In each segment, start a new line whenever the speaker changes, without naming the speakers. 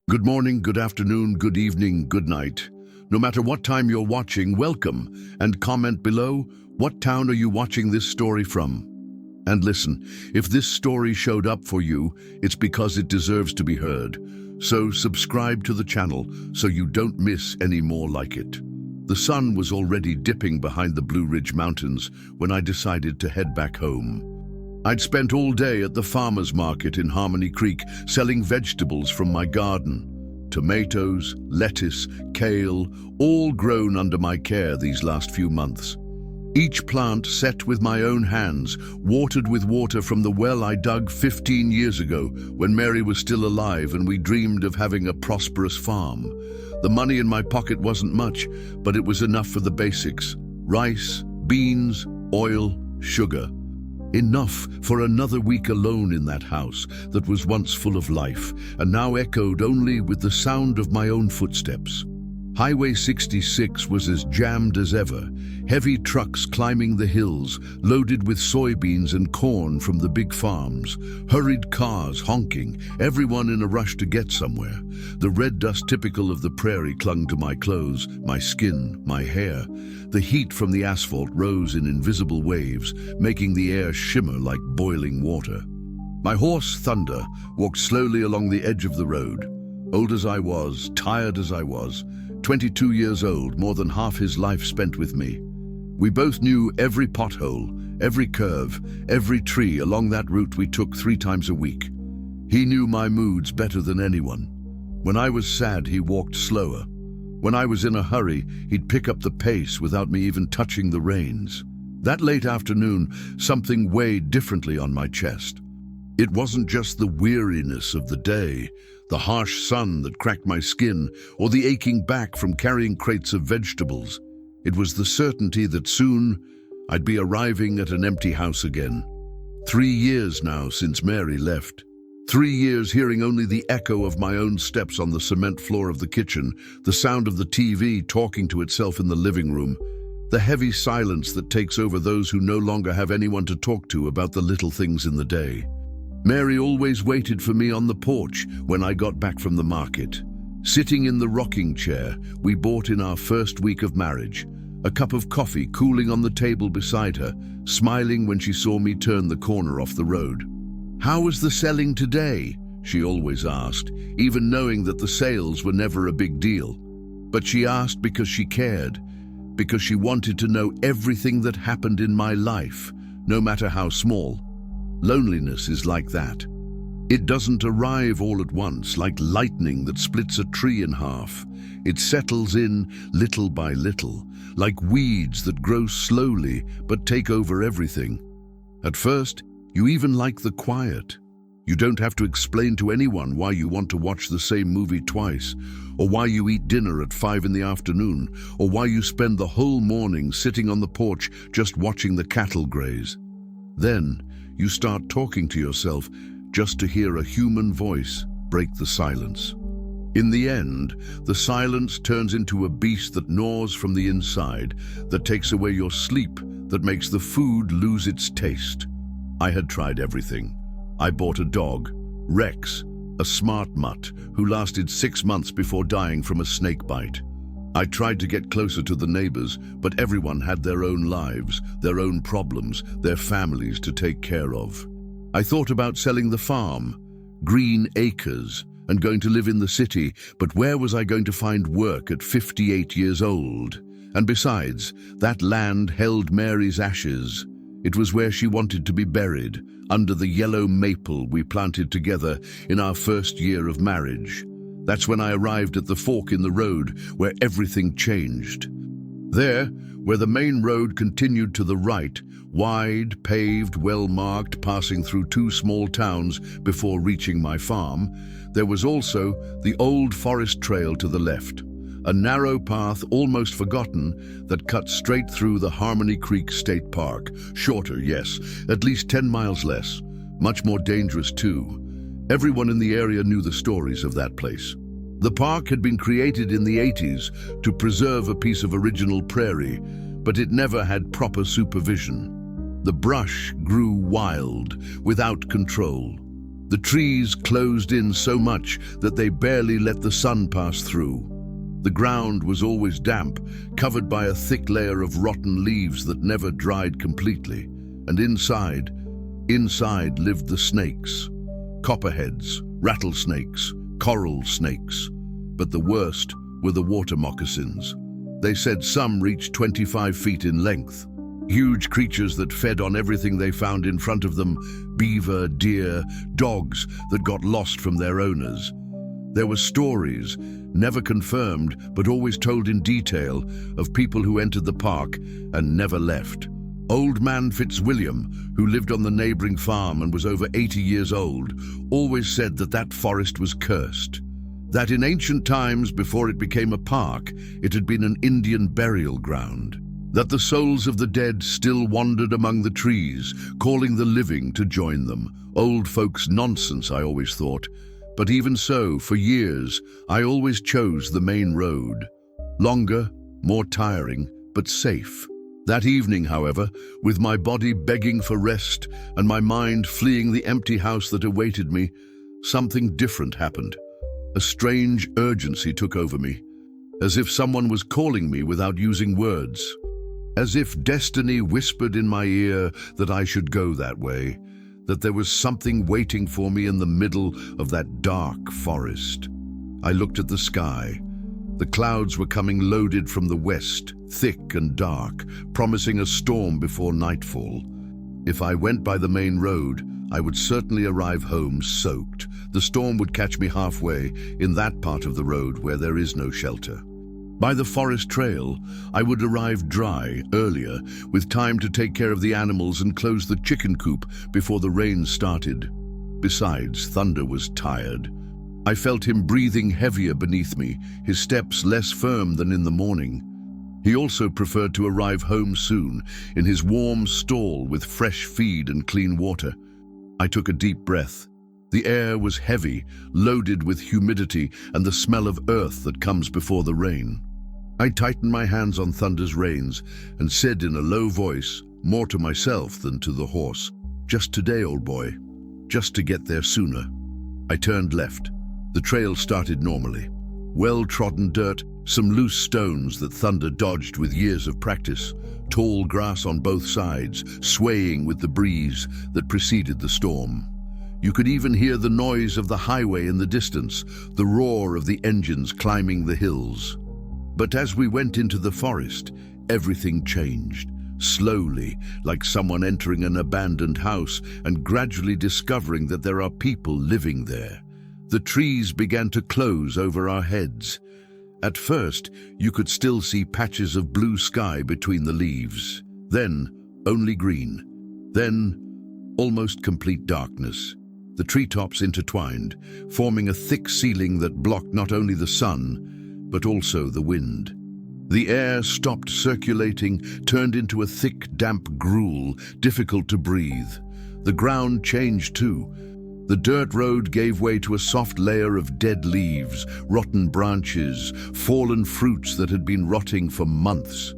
Good morning, good afternoon, good evening, good night. No matter what time you're watching, welcome, and comment below, what town are you watching this story from? And listen, if this story showed up for you, it's because it deserves to be heard. So subscribe to the channel so you don't miss any more like it. The sun was already dipping behind the Blue Ridge Mountains when I decided to head back home. I'd spent all day at the farmer's market in Harmony Creek selling vegetables from my garden. Tomatoes, lettuce, kale, all grown under my care these last few months. Each plant set with my own hands, watered with water from the well I dug 15 years ago when Mary was still alive and we dreamed of having a prosperous farm. The money in my pocket wasn't much, but it was enough for the basics: rice, beans, oil, sugar. Enough for another week alone in that house that was once full of life and now echoed only with the sound of my own footsteps. Highway 66 was as jammed as ever, heavy trucks climbing the hills, loaded with soybeans and corn from the big farms, hurried cars honking, everyone in a rush to get somewhere. The red dust typical of the prairie clung to my clothes, my skin, my hair. The heat from the asphalt rose in invisible waves, making the air shimmer like boiling water. My horse, Thunder, walked slowly along the edge of the road. Old as I was, tired as I was, 22 years old, more than half his life spent with me. We both knew every pothole, every curve, every tree along that route we took 3 times a week. He knew my moods better than anyone. When I was sad, he walked slower. When I was in a hurry, he'd pick up the pace without me even touching the reins. That late afternoon, something weighed differently on my chest. It wasn't just the weariness of the day, the harsh sun that cracked my skin, or the aching back from carrying crates of vegetables. It was the certainty that soon I'd be arriving at an empty house again. 3 years now since Mary left. 3 years hearing only the echo of my own steps on the cement floor of the kitchen, the sound of the TV talking to itself in the living room, the heavy silence that takes over those who no longer have anyone to talk to about the little things in the day. Mary always waited for me on the porch when I got back from the market. Sitting in the rocking chair we bought in our first week of marriage, a cup of coffee cooling on the table beside her, smiling when she saw me turn the corner off the road. "How was the selling today?" she always asked, even knowing that the sales were never a big deal. But she asked because she cared, because she wanted to know everything that happened in my life, no matter how small. Loneliness is like that. It doesn't arrive all at once, like lightning that splits a tree in half. It settles in little by little, like weeds that grow slowly but take over everything. At first, you even like the quiet. You don't have to explain to anyone why you want to watch the same movie twice, or why you eat dinner at 5 in the afternoon, or why you spend the whole morning sitting on the porch just watching the cattle graze. Then, you start talking to yourself just to hear a human voice break the silence. In the end, the silence turns into a beast that gnaws from the inside, that takes away your sleep, that makes the food lose its taste. I had tried everything. I bought a dog, Rex, a smart mutt who lasted 6 months before dying from a snake bite. I tried to get closer to the neighbors, but everyone had their own lives, their own problems, their families to take care of. I thought about selling the farm, green acres, and going to live in the city, but where was I going to find work at 58 years old? And besides, that land held Mary's ashes. It was where she wanted to be buried, under the yellow maple we planted together in our first year of marriage. That's when I arrived at the fork in the road where everything changed. There, where the main road continued to the right, wide, paved, well-marked, passing through 2 small towns before reaching my farm, there was also the old forest trail to the left, a narrow path almost forgotten that cut straight through the Harmony Creek State Park. Shorter, yes, at least 10 miles less. Much more dangerous too. Everyone in the area knew the stories of that place. The park had been created in the 80s to preserve a piece of original prairie, but it never had proper supervision. The brush grew wild, without control. The trees closed in so much that they barely let the sun pass through. The ground was always damp, covered by a thick layer of rotten leaves that never dried completely. And inside lived the snakes. Copperheads, rattlesnakes, coral snakes. But the worst were the water moccasins. They said some reached 25 feet in length. Huge creatures that fed on everything they found in front of them, beaver, deer, dogs that got lost from their owners. There were stories, never confirmed but always told in detail, of people who entered the park and never left. Old man Fitzwilliam, who lived on the neighboring farm and was over 80 years old, always said that that forest was cursed. That in ancient times, before it became a park, it had been an Indian burial ground. That the souls of the dead still wandered among the trees, calling the living to join them. Old folks' nonsense, I always thought. But even so, for years, I always chose the main road. Longer, more tiring, but safe. That evening, however, with my body begging for rest and my mind fleeing the empty house that awaited me, something different happened. A strange urgency took over me, as if someone was calling me without using words. As if destiny whispered in my ear that I should go that way, that there was something waiting for me in the middle of that dark forest. I looked at the sky. The clouds were coming loaded from the west, thick and dark, promising a storm before nightfall. If I went by the main road, I would certainly arrive home soaked. The storm would catch me halfway in that part of the road where there is no shelter. By the forest trail, I would arrive dry, earlier, with time to take care of the animals and close the chicken coop before the rain started. Besides, Thunder was tired. I felt him breathing heavier beneath me, his steps less firm than in the morning. He also preferred to arrive home soon, in his warm stall with fresh feed and clean water. I took a deep breath. The air was heavy, loaded with humidity and the smell of earth that comes before the rain. I tightened my hands on Thunder's reins and said in a low voice, more to myself than to the horse, "Just today, old boy, just to get there sooner." I turned left. The trail started normally. Well-trodden dirt, some loose stones that Thunder dodged with years of practice, tall grass on both sides, swaying with the breeze that preceded the storm. You could even hear the noise of the highway in the distance, the roar of the engines climbing the hills. But as we went into the forest, everything changed. Slowly, like someone entering an abandoned house and gradually discovering that there are people living there. The trees began to close over our heads. At first, you could still see patches of blue sky between the leaves. Then, only green. Then, almost complete darkness. The treetops intertwined, forming a thick ceiling that blocked not only the sun, but also the wind. The air stopped circulating, turned into a thick, damp gruel, difficult to breathe. The ground changed too. The dirt road gave way to a soft layer of dead leaves, rotten branches, fallen fruits that had been rotting for months.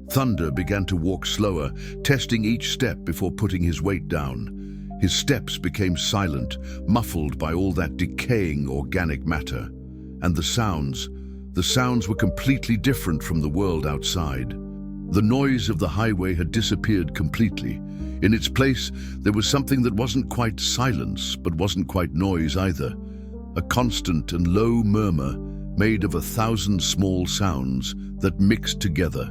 Thunder began to walk slower, testing each step before putting his weight down. His steps became silent, muffled by all that decaying organic matter. And the sounds were completely different from the world outside. The noise of the highway had disappeared completely. In its place, there was something that wasn't quite silence, but wasn't quite noise either. A constant and low murmur made of 1,000 small sounds that mixed together.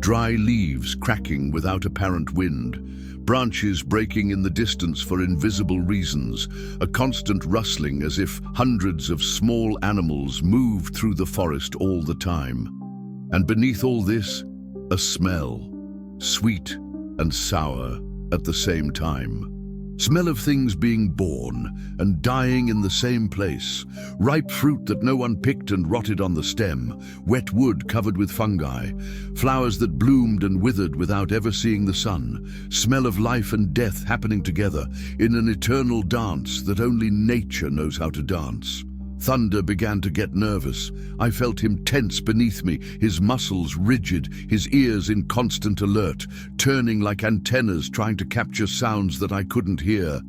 Dry leaves cracking without apparent wind, branches breaking in the distance for invisible reasons, a constant rustling as if hundreds of small animals moved through the forest all the time. And beneath all this, a smell, sweet and sour at the same time. Smell of things being born and dying in the same place, ripe fruit that no one picked and rotted on the stem, wet wood covered with fungi, flowers that bloomed and withered without ever seeing the sun, smell of life and death happening together in an eternal dance that only nature knows how to dance. Thunder began to get nervous. I felt him tense beneath me, his muscles rigid, his ears in constant alert, turning like antennas trying to capture sounds that I couldn't hear.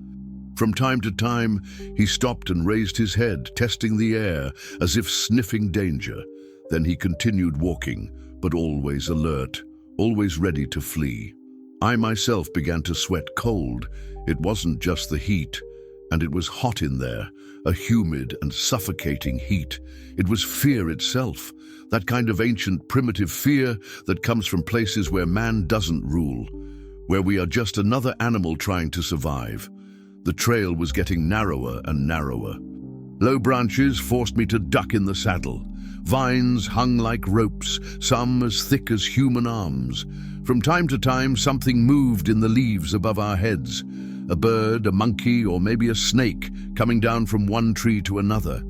From time to time, he stopped and raised his head, testing the air as if sniffing danger. Then he continued walking, but always alert, always ready to flee. I myself began to sweat cold. It wasn't just the heat, and it was hot in there, a humid and suffocating heat. It was fear itself, that kind of ancient primitive fear that comes from places where man doesn't rule, where we are just another animal trying to survive. The trail was getting narrower and narrower. Low branches forced me to duck in the saddle. Vines hung like ropes, some as thick as human arms. From time to time, something moved in the leaves above our heads. A bird, a monkey, or maybe a snake coming down from one tree to another.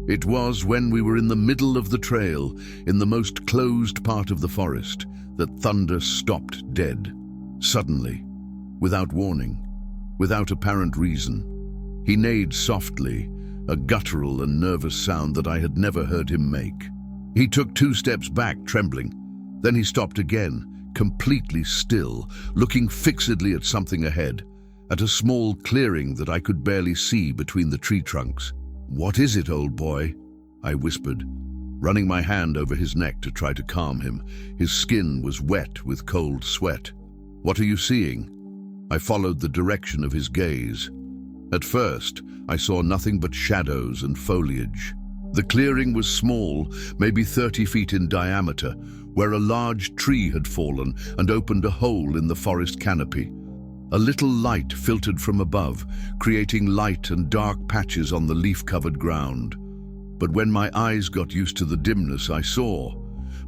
It was when we were in the middle of the trail, in the most closed part of the forest, that thunder stopped dead. Suddenly, without warning, without apparent reason. He neighed softly, a guttural and nervous sound that I had never heard him make. He took 2 steps back, trembling. Then he stopped again, completely still, looking fixedly at something ahead, at a small clearing that I could barely see between the tree trunks. "What is it, old boy?" I whispered, running my hand over his neck to try to calm him. His skin was wet with cold sweat. "What are you seeing?" I followed the direction of his gaze. At first, I saw nothing but shadows and foliage. The clearing was small, maybe 30 feet in diameter, where a large tree had fallen and opened a hole in the forest canopy. A little light filtered from above, creating light and dark patches on the leaf-covered ground. But when my eyes got used to the dimness, I saw.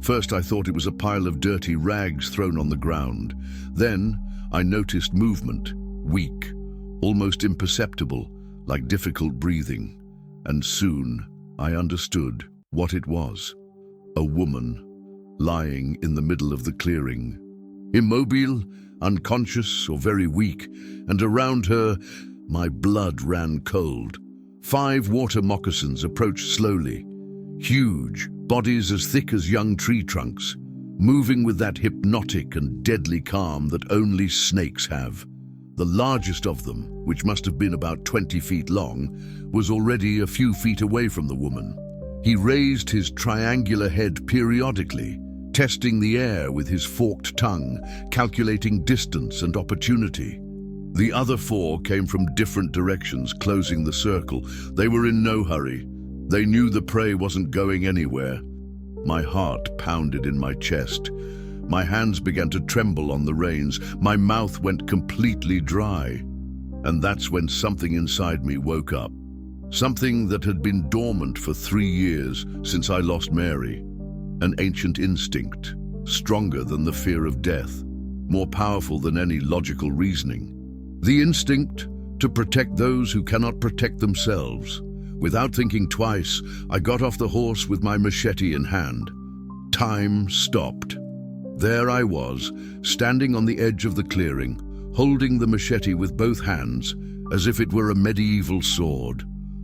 First, I thought it was a pile of dirty rags thrown on the ground. Then, I noticed movement, weak, almost imperceptible, like difficult breathing. And soon, I understood what it was. A woman, lying in the middle of the clearing. Immobile, unconscious or very weak, and around her, my blood ran cold. 5 water moccasins approached slowly, huge, bodies as thick as young tree trunks, moving with that hypnotic and deadly calm that only snakes have. The largest of them, which must have been about 20 feet long, was already a few feet away from the woman. He raised his triangular head periodically, testing the air with his forked tongue, calculating distance and opportunity. The other 4 came from different directions, closing the circle. They were in no hurry. They knew the prey wasn't going anywhere. My heart pounded in my chest. My hands began to tremble on the reins. My mouth went completely dry. And that's when something inside me woke up. Something that had been dormant for 3 years since I lost Mary. An ancient instinct, stronger than the fear of death, more powerful than any logical reasoning. The instinct to protect those who cannot protect themselves. Without thinking twice, I got off the horse with my machete in hand. Time stopped. There I was, standing on the edge of the clearing, holding the machete with both hands, as if it were a medieval sword.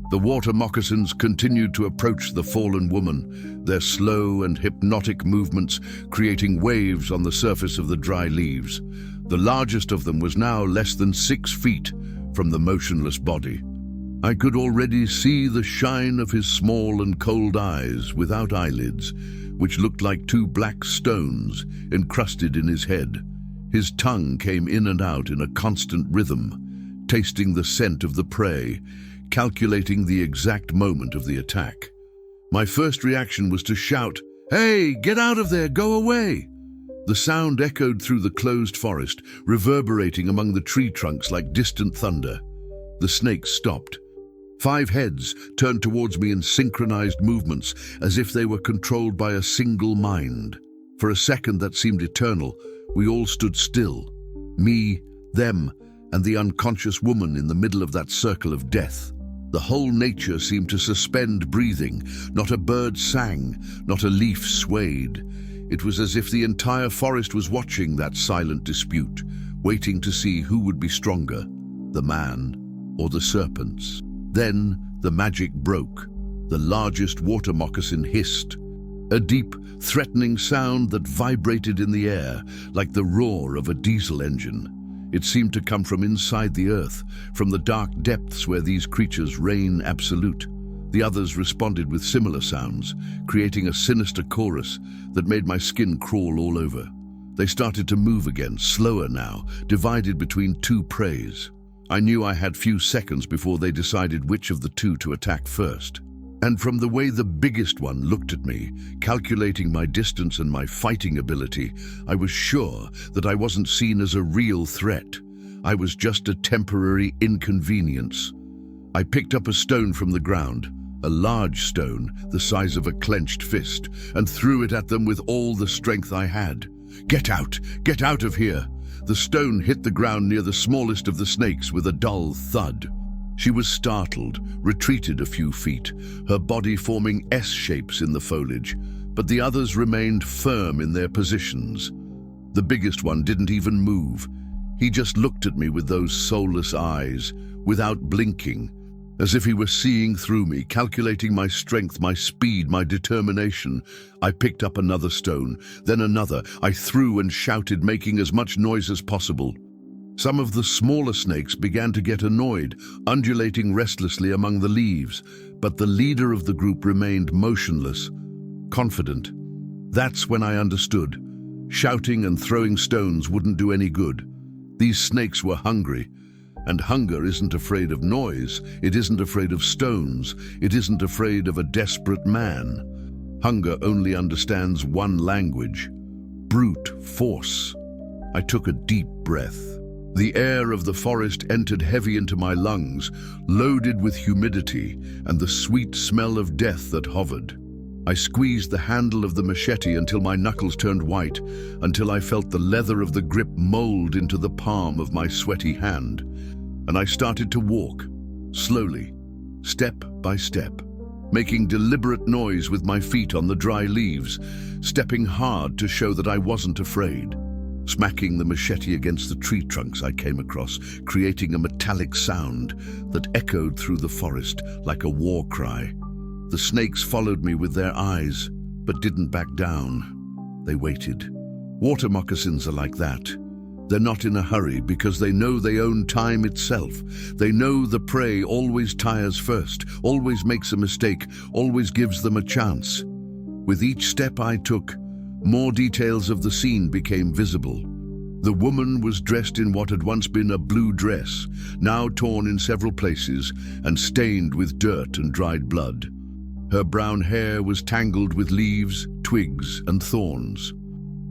The water moccasins continued to approach the fallen woman, their slow and hypnotic movements creating waves on the surface of the dry leaves. The largest of them was now less than 6 feet from the motionless body. I could already see the shine of his small and cold eyes without eyelids, which looked like 2 black stones encrusted in his head. His tongue came in and out in a constant rhythm, tasting the scent of the prey, calculating the exact moment of the attack. My first reaction was to shout, "Hey, get out of there, go away!" The sound echoed through the closed forest, reverberating among the tree trunks like distant thunder. The snakes stopped. 5 heads turned towards me in synchronized movements, as if they were controlled by a single mind. For a second that seemed eternal, we all stood still. Me, them, and the unconscious woman in the middle of that circle of death. The whole nature seemed to suspend breathing. Not a bird sang, not a leaf swayed. It was as if the entire forest was watching that silent dispute, waiting to see who would be stronger, the man or the serpents. Then the magic broke. The largest water moccasin hissed, a deep, threatening sound that vibrated in the air like the roar of a diesel engine. It seemed to come from inside the earth, from the dark depths where these creatures reign absolute. The others responded with similar sounds, creating a sinister chorus that made my skin crawl all over. They started to move again, slower now, divided between two preys. I knew I had few seconds before they decided which of the two to attack first. And from the way the biggest one looked at me, calculating my distance and my fighting ability, I was sure that I wasn't seen as a real threat. I was just a temporary inconvenience. I picked up a stone from the ground, a large stone the size of a clenched fist, and threw it at them with all the strength I had. "Get out! Get out of here!" The stone hit the ground near the smallest of the snakes with a dull thud. She was startled, retreated a few feet, her body forming S-shapes in the foliage, but the others remained firm in their positions. The biggest one didn't even move. He just looked at me with those soulless eyes, without blinking, as if he were seeing through me, calculating my strength, my speed, my determination. I picked up another stone, then another. I threw and shouted, making as much noise as possible. Some of the smaller snakes began to get annoyed, undulating restlessly among the leaves, but the leader of the group remained motionless, confident. That's when I understood. Shouting and throwing stones wouldn't do any good. These snakes were hungry. And hunger isn't afraid of noise, it isn't afraid of stones, it isn't afraid of a desperate man. Hunger only understands one language: brute force. I took a deep breath. The air of the forest entered heavy into my lungs, loaded with humidity and the sweet smell of death that hovered. I squeezed the handle of the machete until my knuckles turned white, until I felt the leather of the grip mold into the palm of my sweaty hand. And I started to walk, slowly, step by step, making deliberate noise with my feet on the dry leaves, stepping hard to show that I wasn't afraid, smacking the machete against the tree trunks I came across, creating a metallic sound that echoed through the forest like a war cry. The snakes followed me with their eyes, but didn't back down. They waited. Water moccasins are like that. They're not in a hurry because they know they own time itself. They know the prey always tires first, always makes a mistake, always gives them a chance. With each step I took, more details of the scene became visible. The woman was dressed in what had once been a blue dress, now torn in several places and stained with dirt and dried blood. Her brown hair was tangled with leaves, twigs, and thorns.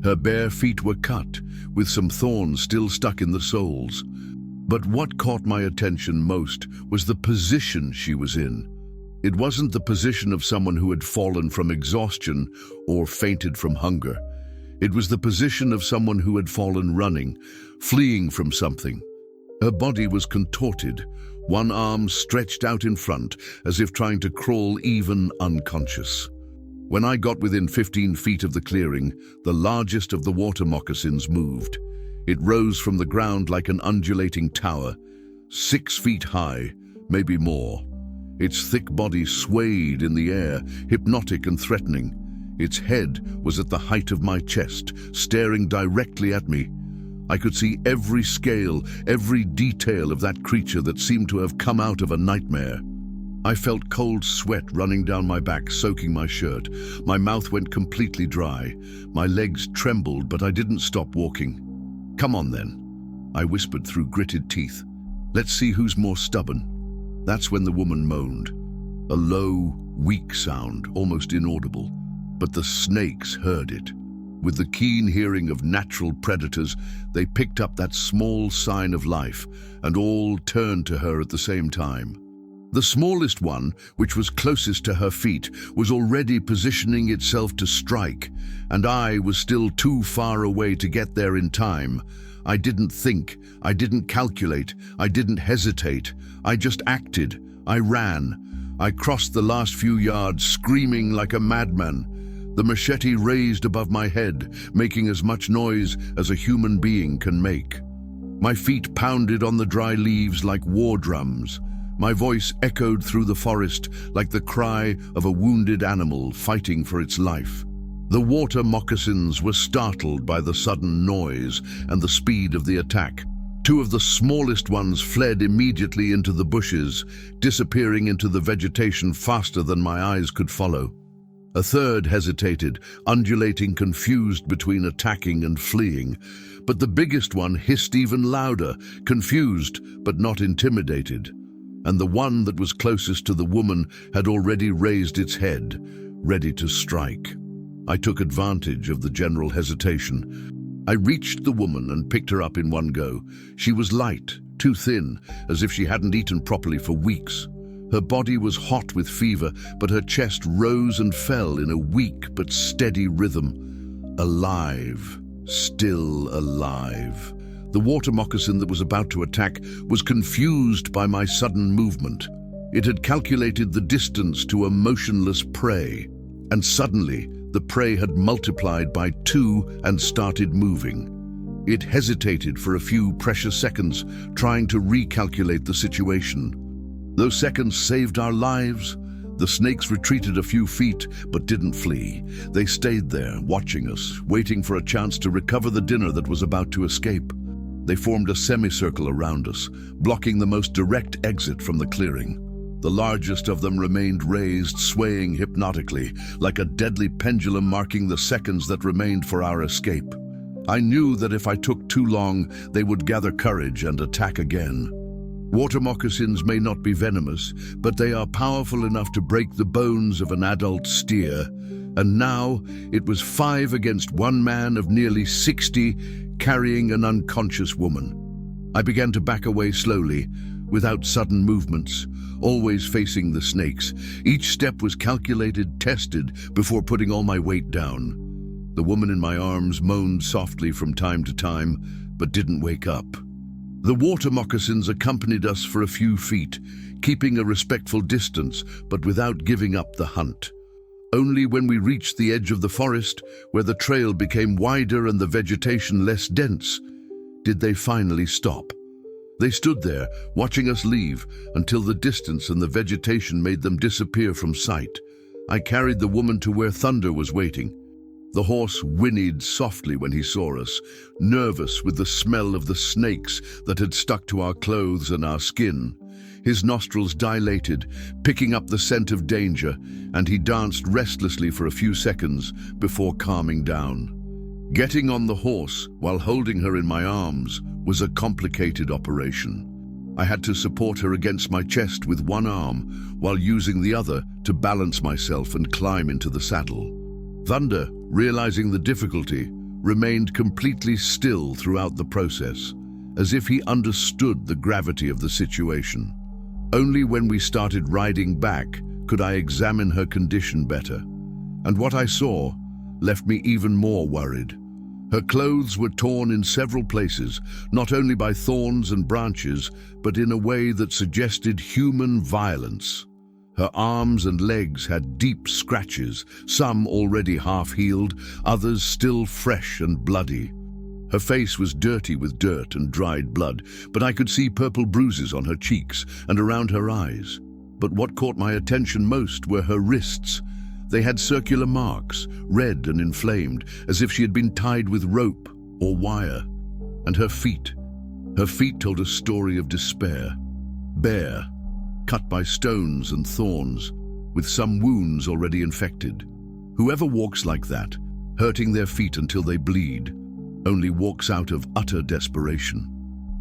Her bare feet were cut, with some thorns still stuck in the soles. But what caught my attention most was the position she was in. It wasn't the position of someone who had fallen from exhaustion or fainted from hunger. It was the position of someone who had fallen running, fleeing from something. Her body was contorted, one arm stretched out in front, as if trying to crawl even unconscious. When I got within 15 feet of the clearing, the largest of the water moccasins moved. It rose from the ground like an undulating tower, 6 feet high, maybe more. Its thick body swayed in the air, hypnotic and threatening. Its head was at the height of my chest, staring directly at me. I could see every scale, every detail of that creature that seemed to have come out of a nightmare. I felt cold sweat running down my back, soaking my shirt. My mouth went completely dry. My legs trembled, but I didn't stop walking. "Come on then," I whispered through gritted teeth. "Let's see who's more stubborn." That's when the woman moaned. A low, weak sound, almost inaudible. But the snakes heard it. With the keen hearing of natural predators, they picked up that small sign of life, and all turned to her at the same time. The smallest one, which was closest to her feet, was already positioning itself to strike, and I was still too far away to get there in time. I didn't think, I didn't calculate, I didn't hesitate. I just acted. I ran. I crossed the last few yards, screaming like a madman. The machete raised above my head, making as much noise as a human being can make. My feet pounded on the dry leaves like war drums. My voice echoed through the forest like the cry of a wounded animal fighting for its life. The water moccasins were startled by the sudden noise and the speed of the attack. Two of the smallest ones fled immediately into the bushes, disappearing into the vegetation faster than my eyes could follow. A third hesitated, undulating, confused between attacking and fleeing. But the biggest one hissed even louder, confused but not intimidated. And the one that was closest to the woman had already raised its head, ready to strike. I took advantage of the general hesitation. I reached the woman and picked her up in one go. She was light, too thin, as if she hadn't eaten properly for weeks. Her body was hot with fever, but her chest rose and fell in a weak but steady rhythm. Alive, still alive. The water moccasin that was about to attack was confused by my sudden movement. It had calculated the distance to a motionless prey, and suddenly the prey had multiplied by 2 and started moving. It hesitated for a few precious seconds, trying to recalculate the situation. Those seconds saved our lives. The snakes retreated a few feet, but didn't flee. They stayed there, watching us, waiting for a chance to recover the dinner that was about to escape. They formed a semicircle around us, blocking the most direct exit from the clearing. The largest of them remained raised, swaying hypnotically, like a deadly pendulum marking the seconds that remained for our escape. I knew that if I took too long, they would gather courage and attack again. Water moccasins may not be venomous, but they are powerful enough to break the bones of an adult steer. And now it was 5 against 1 man of nearly 60, carrying an unconscious woman. I began to back away slowly, without sudden movements, always facing the snakes. Each step was calculated, tested, before putting all my weight down. The woman in my arms moaned softly from time to time, but didn't wake up. The water moccasins accompanied us for a few feet, keeping a respectful distance, but without giving up the hunt. Only when we reached the edge of the forest, where the trail became wider and the vegetation less dense, did they finally stop. They stood there, watching us leave, until the distance and the vegetation made them disappear from sight. I carried the woman to where Thunder was waiting. The horse whinnied softly when he saw us, nervous with the smell of the snakes that had stuck to our clothes and our skin. His nostrils dilated, picking up the scent of danger, and he danced restlessly for a few seconds before calming down. Getting on the horse while holding her in my arms was a complicated operation. I had to support her against my chest with one arm, while using the other to balance myself and climb into the saddle. Thunder, realizing the difficulty, remained completely still throughout the process, as if he understood the gravity of the situation. Only when we started riding back could I examine her condition better, and what I saw left me even more worried. Her clothes were torn in several places, not only by thorns and branches, but in a way that suggested human violence. Her arms and legs had deep scratches, some already half-healed, others still fresh and bloody. Her face was dirty with dirt and dried blood, but I could see purple bruises on her cheeks and around her eyes. But what caught my attention most were her wrists. They had circular marks, red and inflamed, as if she had been tied with rope or wire. And her feet. Her feet told a story of despair. Bare, cut by stones and thorns, with some wounds already infected. Whoever walks like that, hurting their feet until they bleed, only walks out of utter desperation.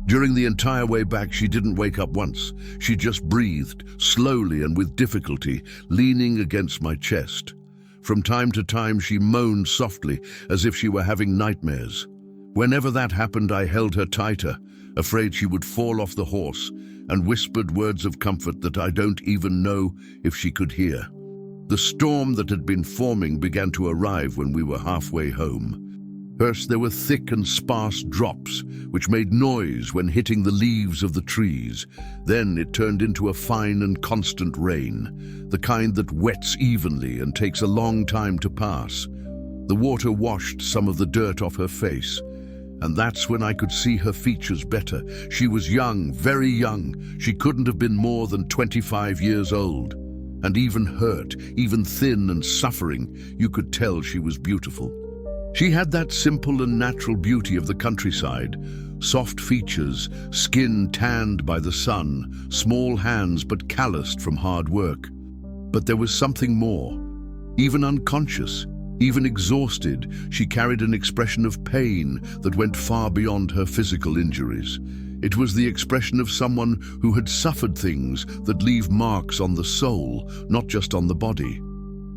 During the entire way back, she didn't wake up once. She just breathed, slowly and with difficulty, leaning against my chest. From time to time, she moaned softly, as if she were having nightmares. Whenever that happened, I held her tighter, afraid she would fall off the horse, and whispered words of comfort that I don't even know if she could hear. The storm that had been forming began to arrive when we were halfway home. First, there were thick and sparse drops, which made noise when hitting the leaves of the trees. Then it turned into a fine and constant rain, the kind that wets evenly and takes a long time to pass. The water washed some of the dirt off her face, and that's when I could see her features better. She was young, very young. She couldn't have been more than 25 years old. And even hurt, even thin and suffering, you could tell she was beautiful. She had that simple and natural beauty of the countryside, soft features, skin tanned by the sun, small hands but calloused from hard work. But there was something more. Even unconscious, even exhausted, she carried an expression of pain that went far beyond her physical injuries. It was the expression of someone who had suffered things that leave marks on the soul, not just on the body.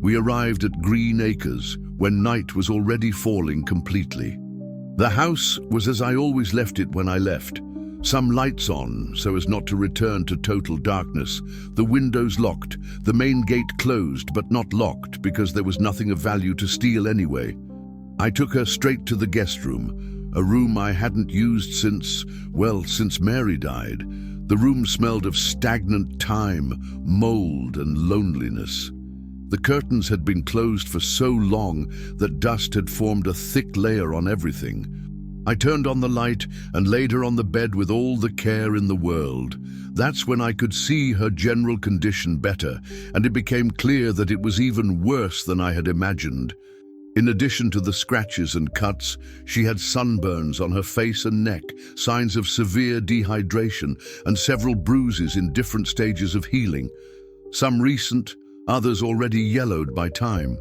We arrived at Green Acres when night was already falling completely. The house was as I always left it when I left. Some lights on, so as not to return to total darkness. The windows locked, the main gate closed but not locked because there was nothing of value to steal anyway. I took her straight to the guest room, a room I hadn't used since Mary died. The room smelled of stagnant time, mold, and loneliness. The curtains had been closed for so long that dust had formed a thick layer on everything. I turned on the light and laid her on the bed with all the care in the world. That's when I could see her general condition better, and it became clear that it was even worse than I had imagined. In addition to the scratches and cuts, she had sunburns on her face and neck, signs of severe dehydration, and several bruises in different stages of healing. Some recent, others already yellowed by time.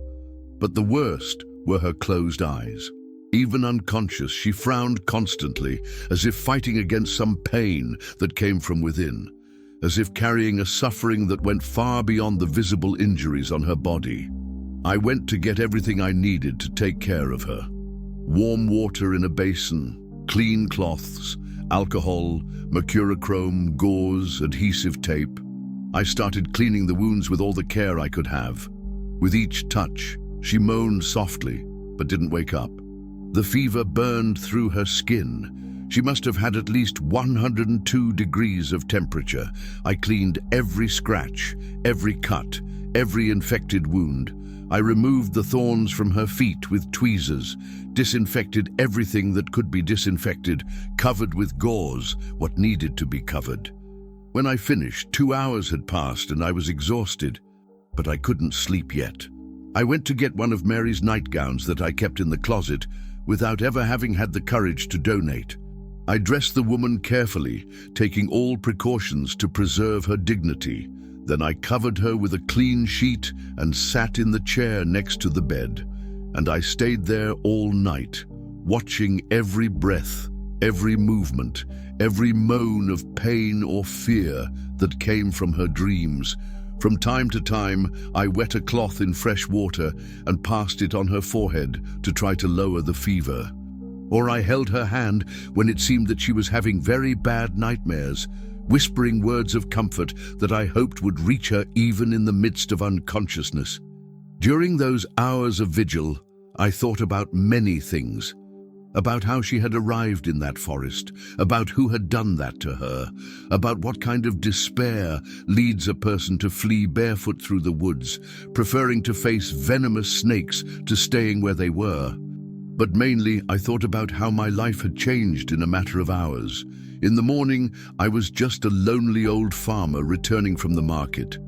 But the worst were her closed eyes. Even unconscious, she frowned constantly, as if fighting against some pain that came from within, as if carrying a suffering that went far beyond the visible injuries on her body. I went to get everything I needed to take care of her. Warm water in a basin, clean cloths, alcohol, mercurochrome, gauze, adhesive tape. I started cleaning the wounds with all the care I could have. With each touch, she moaned softly, but didn't wake up. The fever burned through her skin. She must have had at least 102 degrees of temperature. I cleaned every scratch, every cut, every infected wound. I removed the thorns from her feet with tweezers, disinfected everything that could be disinfected, covered with gauze what needed to be covered. When I finished, 2 hours had passed and I was exhausted, but I couldn't sleep yet. I went to get one of Mary's nightgowns that I kept in the closet without ever having had the courage to donate. I dressed the woman carefully, taking all precautions to preserve her dignity. Then I covered her with a clean sheet and sat in the chair next to the bed. And I stayed there all night, watching every breath, every movement, every moan of pain or fear that came from her dreams. From time to time, I wet a cloth in fresh water and passed it on her forehead to try to lower the fever. Or I held her hand when it seemed that she was having very bad nightmares, whispering words of comfort that I hoped would reach her even in the midst of unconsciousness. During those hours of vigil, I thought about many things. About how she had arrived in that forest, about who had done that to her, about what kind of despair leads a person to flee barefoot through the woods, preferring to face venomous snakes to staying where they were. But mainly, I thought about how my life had changed in a matter of hours. In the morning, I was just a lonely old farmer returning from the market.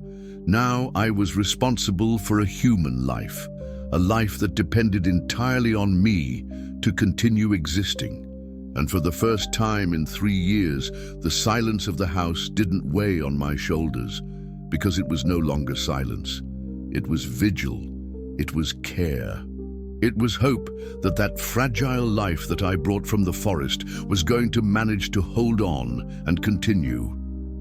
Now I was responsible for a human life, a life that depended entirely on me to continue existing. And for the first time in 3 years, the silence of the house didn't weigh on my shoulders, because it was no longer silence. It was vigil. It was care. It was hope that that fragile life that I brought from the forest was going to manage to hold on and continue.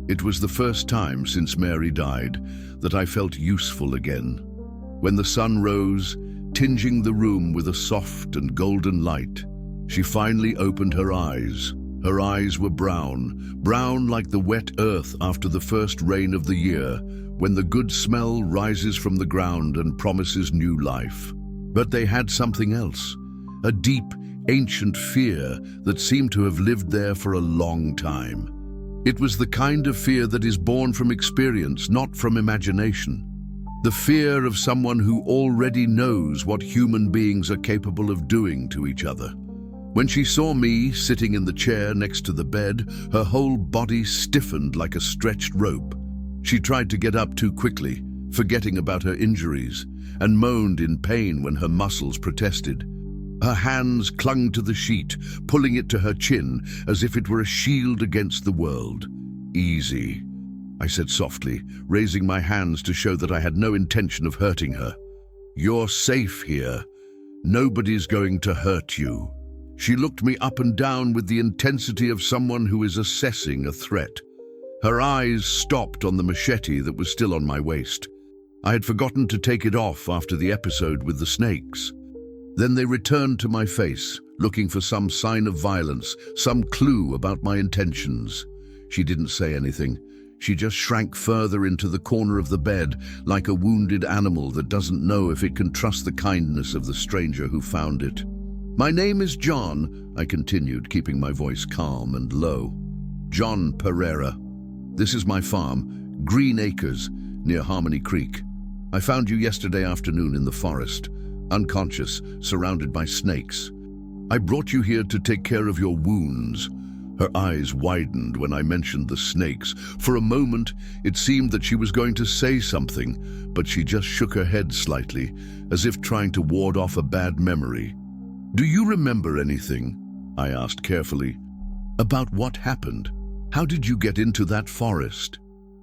It was the first time since Mary died that I felt useful again. When the sun rose, tinging the room with a soft and golden light, she finally opened her eyes. Her eyes were brown like the wet earth after the first rain of the year, when the good smell rises from the ground and promises new life. But they had something else, a deep, ancient fear that seemed to have lived there for a long time. It was the kind of fear that is born from experience, not from imagination. The fear of someone who already knows what human beings are capable of doing to each other. When she saw me sitting in the chair next to the bed, her whole body stiffened like a stretched rope. She tried to get up too quickly, forgetting about her injuries, and moaned in pain when her muscles protested. Her hands clung to the sheet, pulling it to her chin as if it were a shield against the world. "Easy," I said softly, raising my hands to show that I had no intention of hurting her. "You're safe here. Nobody's going to hurt you." She looked me up and down with the intensity of someone who is assessing a threat. Her eyes stopped on the machete that was still on my waist. I had forgotten to take it off after the episode with the snakes. Then they returned to my face, looking for some sign of violence, some clue about my intentions. She didn't say anything. She just shrank further into the corner of the bed, like a wounded animal that doesn't know if it can trust the kindness of the stranger who found it. "My name is John," I continued, keeping my voice calm and low. "John Pereira. This is my farm, Green Acres, near Harmony Creek. I found you yesterday afternoon in the forest, unconscious, surrounded by snakes. I brought you here to take care of your wounds." Her eyes widened when I mentioned the snakes. For a moment, it seemed that she was going to say something, but she just shook her head slightly, as if trying to ward off a bad memory. "Do you remember anything?" I asked carefully. "About what happened? How did you get into that forest?"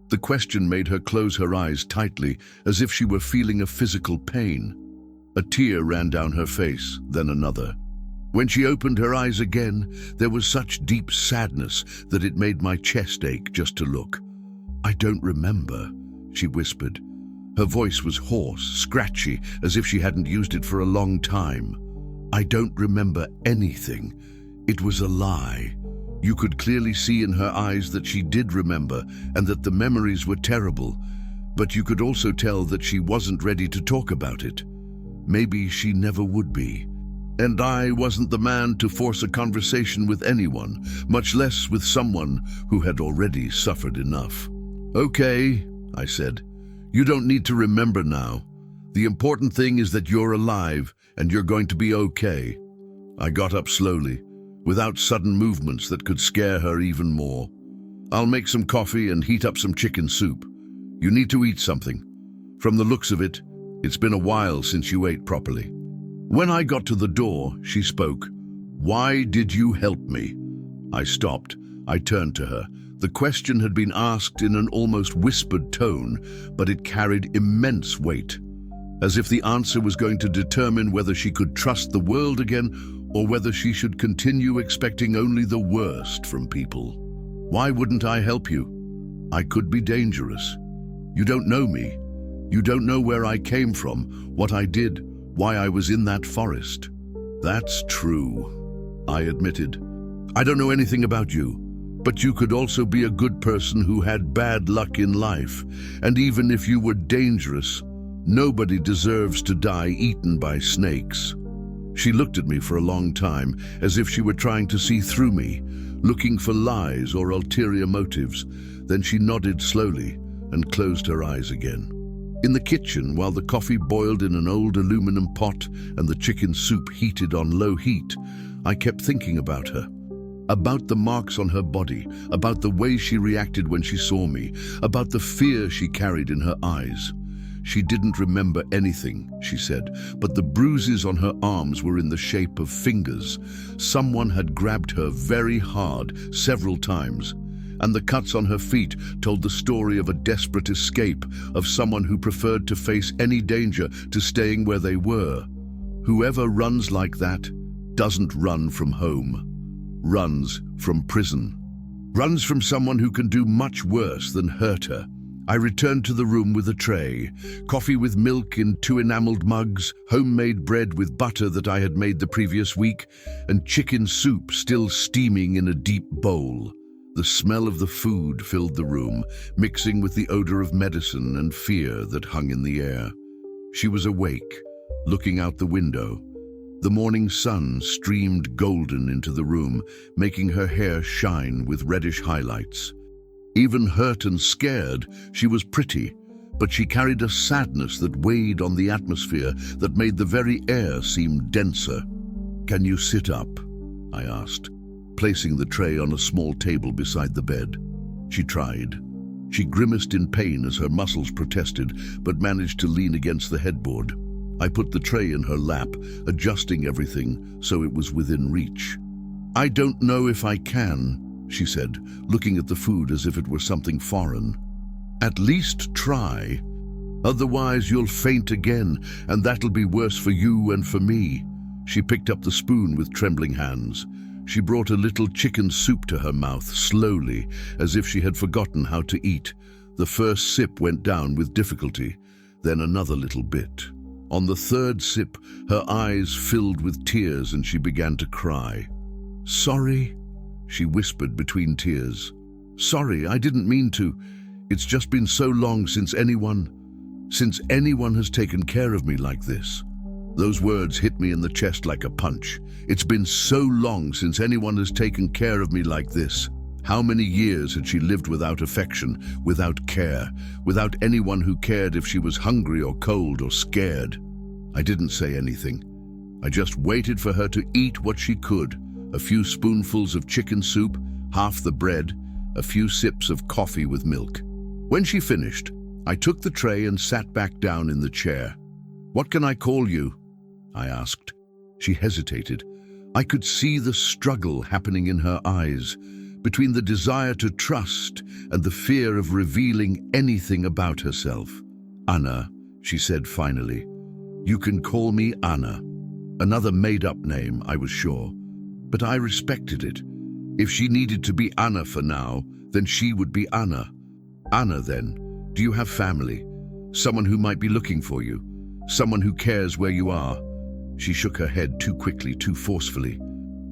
The question made her close her eyes tightly, as if she were feeling a physical pain. A tear ran down her face, then another. When she opened her eyes again, there was such deep sadness that it made my chest ache just to look. "I don't remember," she whispered. Her voice was hoarse, scratchy, as if she hadn't used it for a long time. "I don't remember anything. It was a lie." You could clearly see in her eyes that she did remember and that the memories were terrible, but you could also tell that she wasn't ready to talk about it. Maybe she never would be. And I wasn't the man to force a conversation with anyone, much less with someone who had already suffered enough. "Okay," I said. "You don't need to remember now. The important thing is that you're alive and you're going to be okay." I got up slowly, without sudden movements that could scare her even more. "I'll make some coffee and heat up some chicken soup. You need to eat something. From the looks of it, it's been a while since you ate properly." When I got to the door, she spoke. "Why did you help me?" I stopped. I turned to her. The question had been asked in an almost whispered tone, but it carried immense weight, as if the answer was going to determine whether she could trust the world again or whether she should continue expecting only the worst from people. "Why wouldn't I help you? I could be dangerous. You don't know me. You don't know where I came from, what I did, why I was in that forest." "That's true," I admitted. "I don't know anything about you, but you could also be a good person who had bad luck in life, and even if you were dangerous, nobody deserves to die eaten by snakes." She looked at me for a long time, as if she were trying to see through me, looking for lies or ulterior motives. Then she nodded slowly and closed her eyes again. In the kitchen, while the coffee boiled in an old aluminum pot and the chicken soup heated on low heat, I kept thinking about her. About the marks on her body, about the way she reacted when she saw me, about the fear she carried in her eyes. She didn't remember anything, she said, but the bruises on her arms were in the shape of fingers. Someone had grabbed her very hard several times, and the cuts on her feet told the story of a desperate escape, of someone who preferred to face any danger to staying where they were. Whoever runs like that doesn't run from home, runs from prison, runs from someone who can do much worse than hurt her. I returned to the room with a tray, coffee with milk in 2 enameled mugs, homemade bread with butter that I had made the previous week, and chicken soup still steaming in a deep bowl. The smell of the food filled the room, mixing with the odor of medicine and fear that hung in the air. She was awake, looking out the window. The morning sun streamed golden into the room, making her hair shine with reddish highlights. Even hurt and scared, she was pretty, but she carried a sadness that weighed on the atmosphere, that made the very air seem denser. "Can you sit up?" I asked, placing the tray on a small table beside the bed. She tried. She grimaced in pain as her muscles protested, but managed to lean against the headboard. I put the tray in her lap, adjusting everything so it was within reach. "I don't know if I can," she said, looking at the food as if it were something foreign. "At least try. Otherwise you'll faint again, and that'll be worse for you and for me." She picked up the spoon with trembling hands. She brought a little chicken soup to her mouth, slowly, as if she had forgotten how to eat. The first sip went down with difficulty, then another little bit. On the third sip, her eyes filled with tears and she began to cry. "Sorry," she whispered between tears. "Sorry, I didn't mean to. It's just been so long since anyone has taken care of me like this." Those words hit me in the chest like a punch. It's been so long since anyone has taken care of me like this. How many years had she lived without affection, without care, without anyone who cared if she was hungry or cold or scared? I didn't say anything. I just waited for her to eat what she could. A few spoonfuls of chicken soup, half the bread, a few sips of coffee with milk. When she finished, I took the tray and sat back down in the chair. "What can I call you?" I asked. She hesitated. I could see the struggle happening in her eyes, between the desire to trust and the fear of revealing anything about herself. "Anna," she said finally. "You can call me Anna." Another made-up name, I was sure. But I respected it. If she needed to be Anna for now, then she would be Anna. "Anna, then, do you have family? Someone who might be looking for you? Someone who cares where you are?" She shook her head too quickly, too forcefully.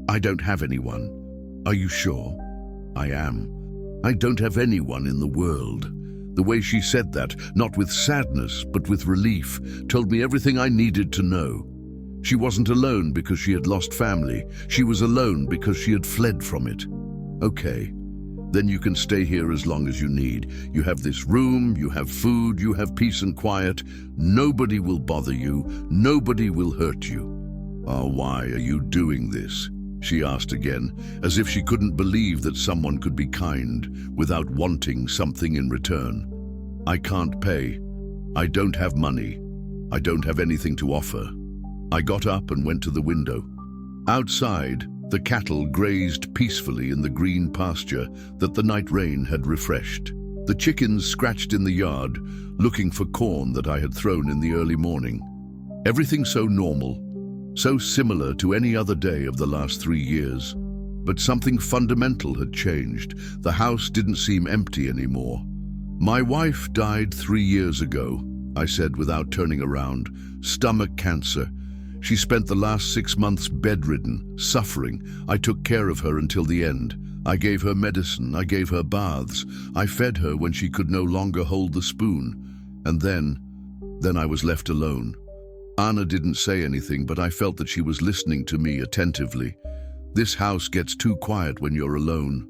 "I don't have anyone." "Are you sure?" "I am. I don't have anyone in the world." The way she said that, not with sadness, but with relief, told me everything I needed to know. She wasn't alone because she had lost family. She was alone because she had fled from it. "Okay, then you can stay here as long as you need. You have this room, you have food, you have peace and quiet. Nobody will bother you. Nobody will hurt you." "Oh, why are you doing this?" she asked again, as if she couldn't believe that someone could be kind without wanting something in return. "I can't pay. I don't have money. I don't have anything to offer." I got up and went to the window. Outside, the cattle grazed peacefully in the green pasture that the night rain had refreshed. The chickens scratched in the yard, looking for corn that I had thrown in the early morning. Everything so normal, so similar to any other day of the last 3 years. But something fundamental had changed. The house didn't seem empty anymore. "My wife died 3 years ago," I said without turning around. "Stomach cancer. She spent the last 6 months bedridden, suffering. I took care of her until the end. I gave her medicine, I gave her baths. I fed her when she could no longer hold the spoon. And then I was left alone." Anna didn't say anything, but I felt that she was listening to me attentively. This house gets too quiet when you're alone.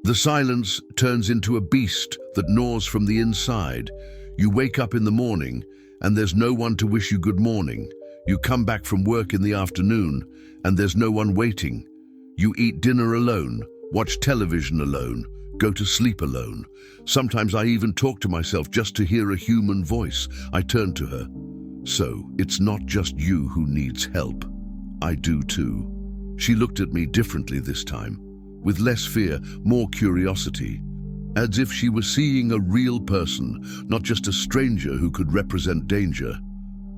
The silence turns into a beast that gnaws from the inside. You wake up in the morning, and there's no one to wish you good morning. You come back from work in the afternoon, and there's no one waiting. You eat dinner alone, watch television alone, go to sleep alone. Sometimes I even talk to myself just to hear a human voice. I turn to her. "So, it's not just you who needs help. I do too." She looked at me differently this time, with less fear, more curiosity, as if she was seeing a real person, not just a stranger who could represent danger.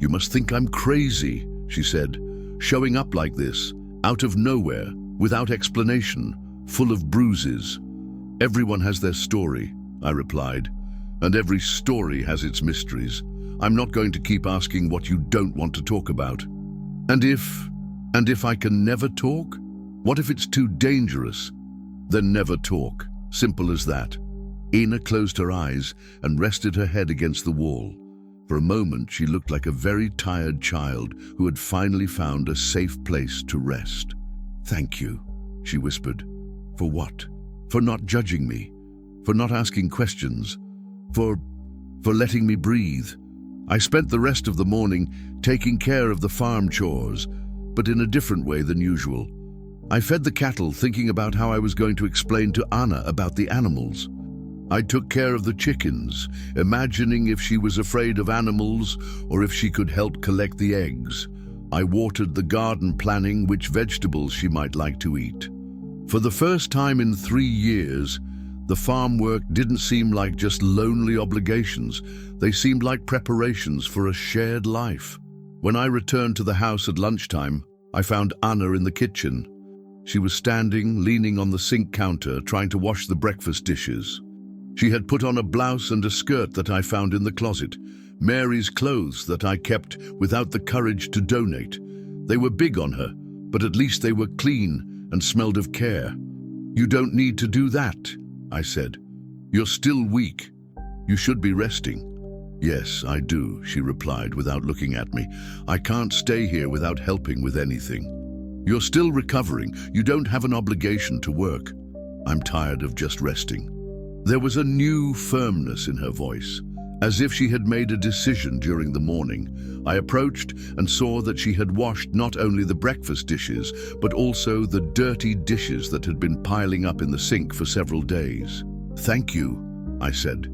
"You must think I'm crazy," she said, "showing up like this, out of nowhere, without explanation, full of bruises." "Everyone has their story," I replied, "and every story has its mysteries. I'm not going to keep asking what you don't want to talk about." And if I can never talk? What if it's too dangerous? Then never talk. Simple as that. Ina closed her eyes and rested her head against the wall. For a moment, she looked like a very tired child who had finally found a safe place to rest. "Thank you," she whispered. "For what? For not judging me, for not asking questions, for letting me breathe." I spent the rest of the morning taking care of the farm chores, but in a different way than usual. I fed the cattle, thinking about how I was going to explain to Anna about the animals. I took care of the chickens, imagining if she was afraid of animals or if she could help collect the eggs. I watered the garden, planning which vegetables she might like to eat. For the first time in 3 years, the farm work didn't seem like just lonely obligations. They seemed like preparations for a shared life. When I returned to the house at lunchtime, I found Anna in the kitchen. She was standing, leaning on the sink counter, trying to wash the breakfast dishes. She had put on a blouse and a skirt that I found in the closet, Mary's clothes that I kept without the courage to donate. They were big on her, but at least they were clean and smelled of care. "You don't need to do that," I said. "You're still weak. You should be resting." "Yes, I do," she replied without looking at me. "I can't stay here without helping with anything." "You're still recovering. You don't have an obligation to work." "I'm tired of just resting." There was a new firmness in her voice, as if she had made a decision during the morning. I approached and saw that she had washed not only the breakfast dishes, but also the dirty dishes that had been piling up in the sink for several days. "Thank you," I said.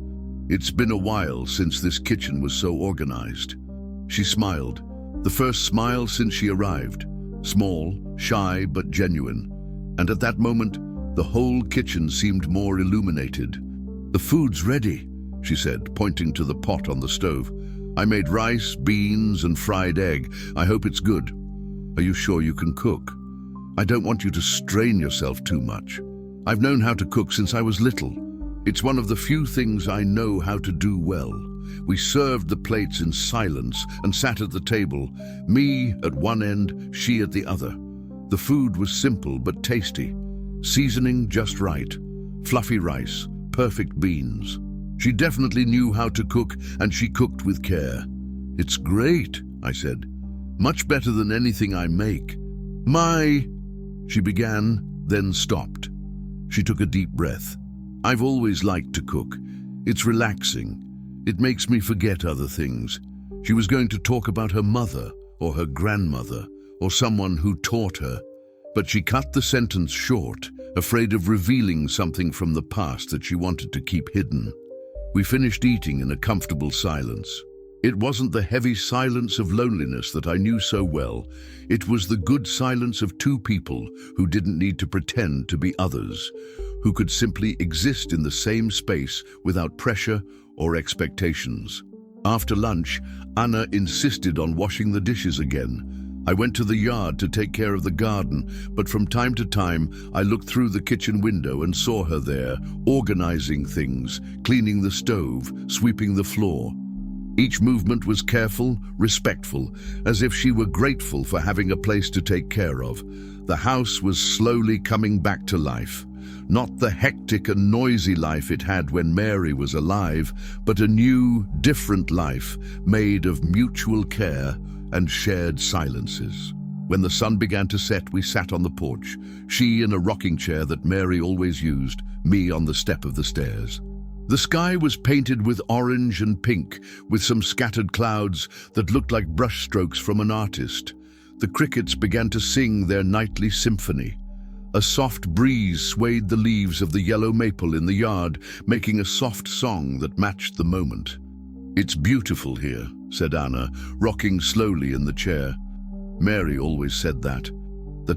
"It's been a while since this kitchen was so organized." She smiled, the first smile since she arrived. Small, shy, but genuine. And at that moment, the whole kitchen seemed more illuminated. "The food's ready," she said, pointing to the pot on the stove. "I made rice, beans, and fried egg. I hope it's good." "Are you sure you can cook?" "I don't want you to strain yourself too much. I've known how to cook since I was little. It's one of the few things I know how to do well." We served the plates in silence and sat at the table, me at one end, she at the other. The food was simple but tasty. Seasoning just right. Fluffy rice, perfect beans. She definitely knew how to cook, and she cooked with care. "It's great," I said. "Much better than anything I make." She began, then stopped. She took a deep breath. "I've always liked to cook. It's relaxing. It makes me forget other things." She was going to talk about her mother, or her grandmother, or someone who taught her, but she cut the sentence short, afraid of revealing something from the past that she wanted to keep hidden. We finished eating in a comfortable silence. It wasn't the heavy silence of loneliness that I knew so well. It was the good silence of two people who didn't need to pretend to be others, who could simply exist in the same space without pressure or expectations. After lunch, Anna insisted on washing the dishes again. I went to the yard to take care of the garden, but from time to time I looked through the kitchen window and saw her there, organizing things, cleaning the stove, sweeping the floor. Each movement was careful, respectful, as if she were grateful for having a place to take care of. The house was slowly coming back to life. Not the hectic and noisy life it had when Mary was alive, but a new, different life made of mutual care and shared silences. When the sun began to set, we sat on the porch, she in a rocking chair that Mary always used, me on the step of the stairs. The sky was painted with orange and pink, with some scattered clouds that looked like brushstrokes from an artist. The crickets began to sing their nightly symphony. A soft breeze swayed the leaves of the yellow maple in the yard, making a soft song that matched the moment. "It's beautiful here," said Anna, rocking slowly in the chair. Mary always said that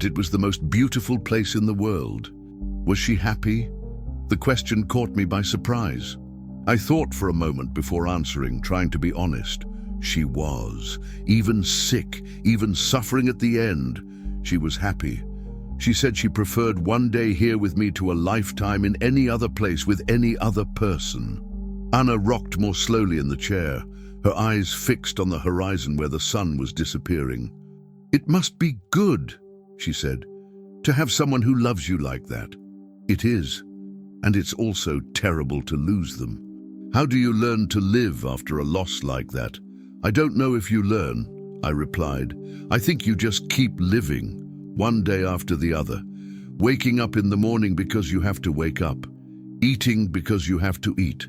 it was the most beautiful place in the world. Was she happy? The question caught me by surprise. I thought for a moment before answering, trying to be honest. She was. Even sick, even suffering at the end, she was happy. She said she preferred one day here with me to a lifetime in any other place with any other person. Anna rocked more slowly in the chair, her eyes fixed on the horizon where the sun was disappearing. "It must be good," she said, "to have someone who loves you like that." "It is. And it's also terrible to lose them." "How do you learn to live after a loss like that?" "I don't know if you learn," I replied. "I think you just keep living, one day after the other. Waking up in the morning because you have to wake up. Eating because you have to eat.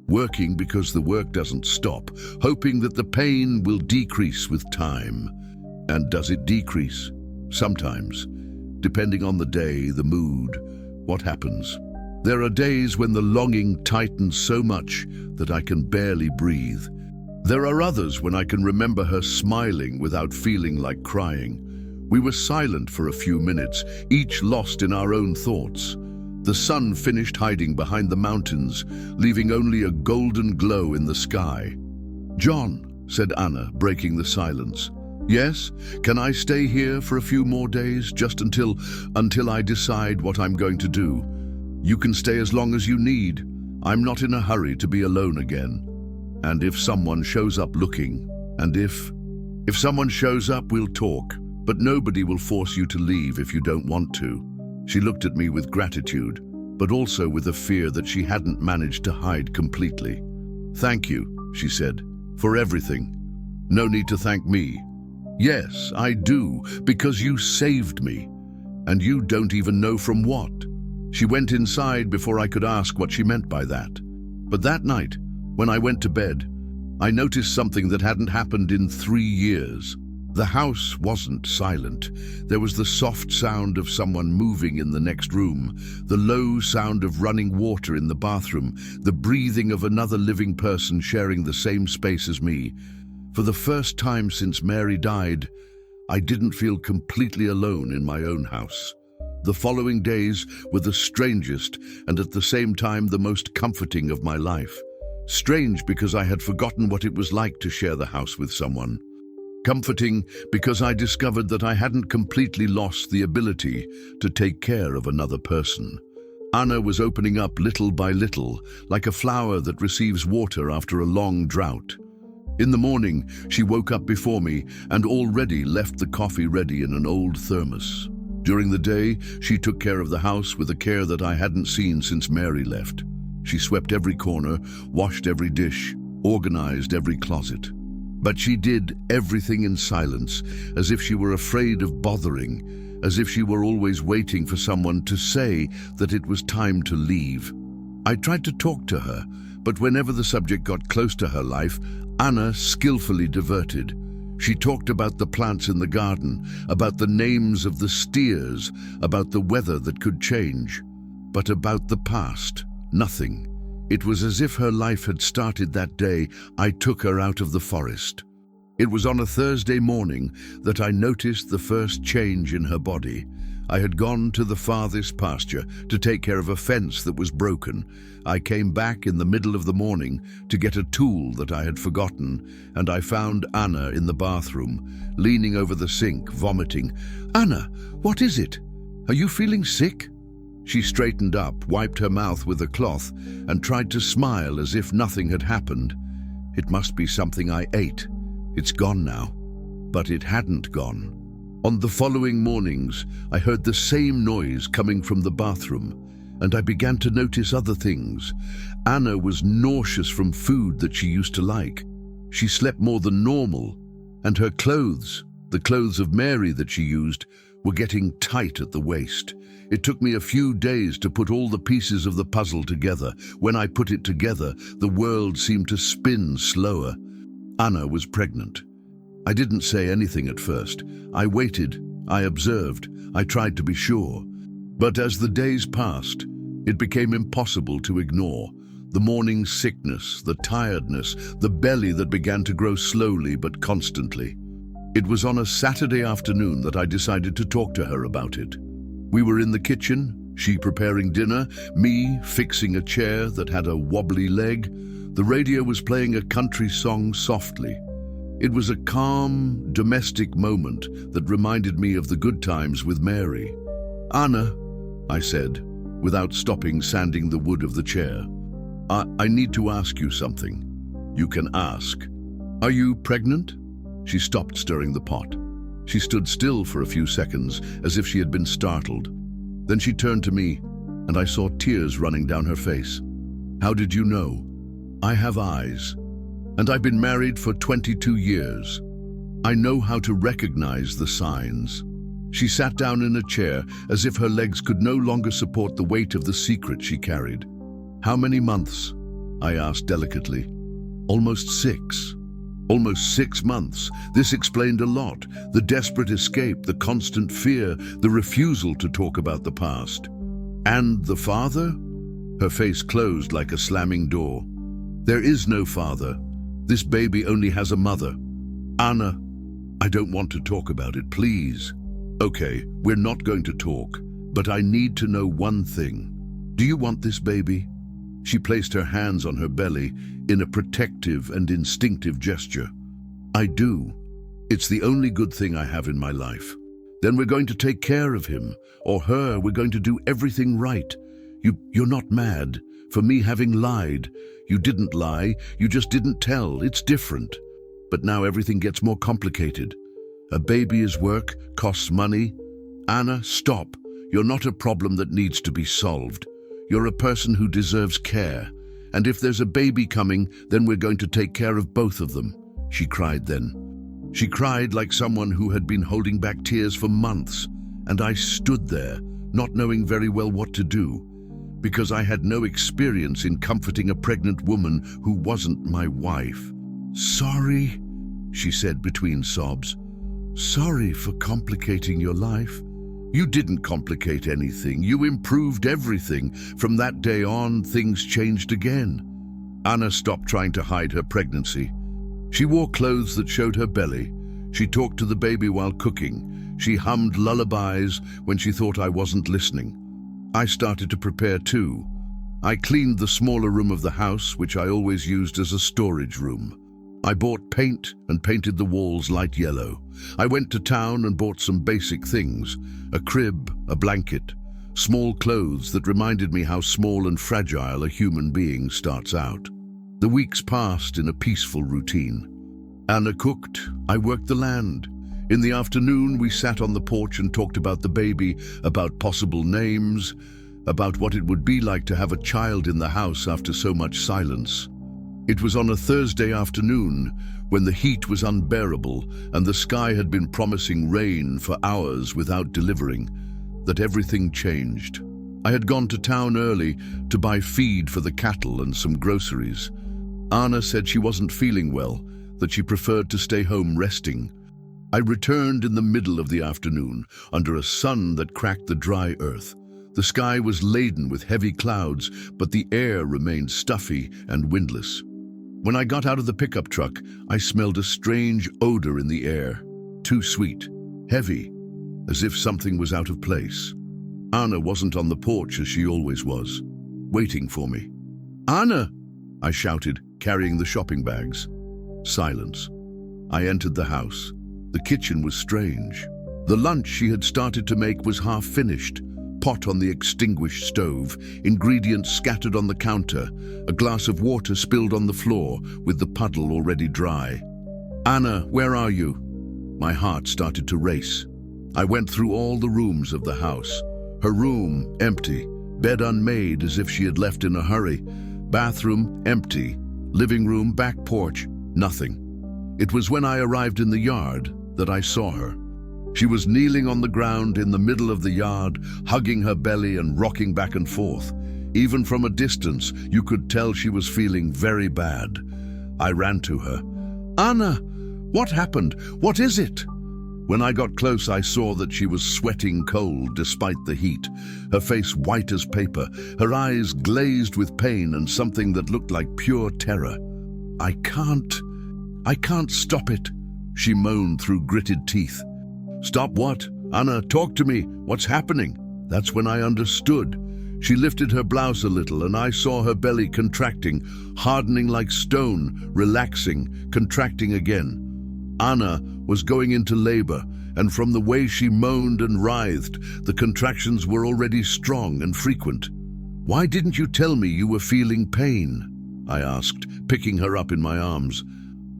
Working because the work doesn't stop. Hoping that the pain will decrease with time. And does it decrease? Sometimes. Depending on the day, the mood, what happens. There are days when the longing tightens so much that I can barely breathe. There are others when I can remember her smiling without feeling like crying. We were silent for a few minutes, each lost in our own thoughts. The sun finished hiding behind the mountains, leaving only a golden glow in the sky. "John," said Anna, breaking the silence. "Yes? Can I stay here for a few more days, just until I decide what I'm going to do? You can stay as long as you need. I'm not in a hurry to be alone again. And if someone shows up looking, and if someone shows up, we'll talk, but nobody will force you to leave if you don't want to." She looked at me with gratitude, but also with a fear that she hadn't managed to hide completely. "Thank you," she said, "for everything. No need to thank me." "Yes, I do, because you saved me. And you don't even know from what." She went inside before I could ask what she meant by that. But that night, when I went to bed, I noticed something that hadn't happened in 3 years. The house wasn't silent. There was the soft sound of someone moving in the next room, the low sound of running water in the bathroom, the breathing of another living person sharing the same space as me. For the first time since Mary died, I didn't feel completely alone in my own house. The following days were the strangest and at the same time the most comforting of my life. Strange because I had forgotten what it was like to share the house with someone. Comforting because I discovered that I hadn't completely lost the ability to take care of another person. Anna was opening up little by little, like a flower that receives water after a long drought. In the morning, she woke up before me and already left the coffee ready in an old thermos. During the day, she took care of the house with a care that I hadn't seen since Mary left. She swept every corner, washed every dish, organized every closet. But she did everything in silence, as if she were afraid of bothering, as if she were always waiting for someone to say that it was time to leave. I tried to talk to her, but whenever the subject got close to her life, Anna skillfully diverted. She talked about the plants in the garden, about the names of the steers, about the weather that could change. But about the past, nothing. It was as if her life had started that day I took her out of the forest. It was on a Thursday morning that I noticed the first change in her body. I had gone to the farthest pasture to take care of a fence that was broken. I came back in the middle of the morning to get a tool that I had forgotten, and I found Anna in the bathroom, leaning over the sink, vomiting. "Anna, what is it? Are you feeling sick?" She straightened up, wiped her mouth with a cloth, and tried to smile as if nothing had happened. "It must be something I ate. It's gone now." But it hadn't gone. On the following mornings, I heard the same noise coming from the bathroom, and I began to notice other things. Anna was nauseous from food that she used to like. She slept more than normal, and her clothes, the clothes of Mary that she used, were getting tight at the waist. It took me a few days to put all the pieces of the puzzle together. When I put it together, the world seemed to spin slower. Anna was pregnant. I didn't say anything at first. I waited, I observed, I tried to be sure. But as the days passed, it became impossible to ignore. The morning sickness, the tiredness, the belly that began to grow slowly but constantly. It was on a Saturday afternoon that I decided to talk to her about it. We were in the kitchen, she preparing dinner, me fixing a chair that had a wobbly leg. The radio was playing a country song softly. It was a calm, domestic moment that reminded me of the good times with Mary. "Anna," I said, without stopping sanding the wood of the chair, I need to ask you something." "You can ask." "Are you pregnant?" She stopped stirring the pot. She stood still for a few seconds, as if she had been startled. Then she turned to me, and I saw tears running down her face. "How did you know?" "I have eyes, and I've been married for 22 years. I know how to recognize the signs." She sat down in a chair, as if her legs could no longer support the weight of the secret she carried. "How many months?" I asked delicately. "Almost 6. Almost 6 months. This explained a lot. The desperate escape, the constant fear, the refusal to talk about the past. "And the father?" Her face closed like a slamming door. There is no father. This baby only has a mother. Anna, I don't want to talk about it, please. Okay, we're not going to talk, but I need to know one thing. Do you want this baby? She placed her hands on her belly in a protective and instinctive gesture. I do. It's the only good thing I have in my life. Then we're going to take care of him, or her. We're going to do everything right. You're not mad for me having lied. You didn't lie, you just didn't tell. It's different. But now everything gets more complicated. A baby is work, costs money. Anna, stop. You're not a problem that needs to be solved. You're a person who deserves care. And if there's a baby coming, then we're going to take care of both of them. She cried then. She cried like someone who had been holding back tears for months. And I stood there, not knowing very well what to do, because I had no experience in comforting a pregnant woman who wasn't my wife. Sorry, she said between sobs. Sorry for complicating your life. You didn't complicate anything. You improved everything. From that day on, things changed again. Anna stopped trying to hide her pregnancy. She wore clothes that showed her belly. She talked to the baby while cooking. She hummed lullabies when she thought I wasn't listening. I started to prepare too. I cleaned the smaller room of the house, which I always used as a storage room. I bought paint and painted the walls light yellow. I went to town and bought some basic things: a crib, a blanket, small clothes that reminded me how small and fragile a human being starts out. The weeks passed in a peaceful routine. Anna cooked, I worked the land. In the afternoon, we sat on the porch and talked about the baby, about possible names, about what it would be like to have a child in the house after so much silence. It was on a Thursday afternoon, when the heat was unbearable and the sky had been promising rain for hours without delivering, that everything changed. I had gone to town early to buy feed for the cattle and some groceries. Anna said she wasn't feeling well, that she preferred to stay home resting. I returned in the middle of the afternoon, under a sun that cracked the dry earth. The sky was laden with heavy clouds, but the air remained stuffy and windless. When I got out of the pickup truck, I smelled a strange odor in the air. Too sweet, heavy, as if something was out of place. Anna wasn't on the porch as she always was, waiting for me. "Anna!" I shouted, carrying the shopping bags. Silence. I entered the house. The kitchen was strange. The lunch she had started to make was half finished. Pot on the extinguished stove, ingredients scattered on the counter, a glass of water spilled on the floor with the puddle already dry. "Anna, where are you?" My heart started to race. I went through all the rooms of the house. Her room, empty. Bed unmade as if she had left in a hurry. Bathroom, empty. Living room, back porch, nothing. It was when I arrived in the yard that I saw her. She was kneeling on the ground in the middle of the yard, hugging her belly and rocking back and forth. Even from a distance, you could tell she was feeling very bad. I ran to her. "Anna, what happened? What is it?" When I got close, I saw that she was sweating cold despite the heat, her face white as paper, her eyes glazed with pain and something that looked like pure terror. I can't stop it," she moaned through gritted teeth. "Stop what? Anna, talk to me. What's happening?" That's when I understood. She lifted her blouse a little and I saw her belly contracting, hardening like stone, relaxing, contracting again. Anna was going into labor, and from the way she moaned and writhed, the contractions were already strong and frequent. "Why didn't you tell me you were feeling pain?" I asked, picking her up in my arms.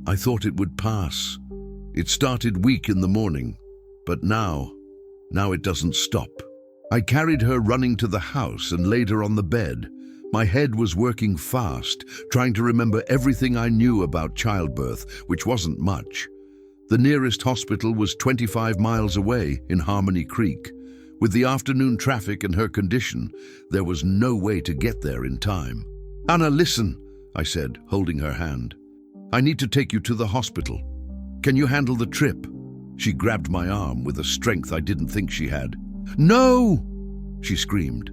"I thought it would pass. It started weak in the morning, but now it doesn't stop." I carried her running to the house and laid her on the bed. My head was working fast, trying to remember everything I knew about childbirth, which wasn't much. The nearest hospital was 25 miles away in Harmony Creek. With the afternoon traffic and her condition, there was no way to get there in time. "Anna, listen," I said, holding her hand. "I need to take you to the hospital. Can you handle the trip?" She grabbed my arm with a strength I didn't think she had. "No!" she screamed.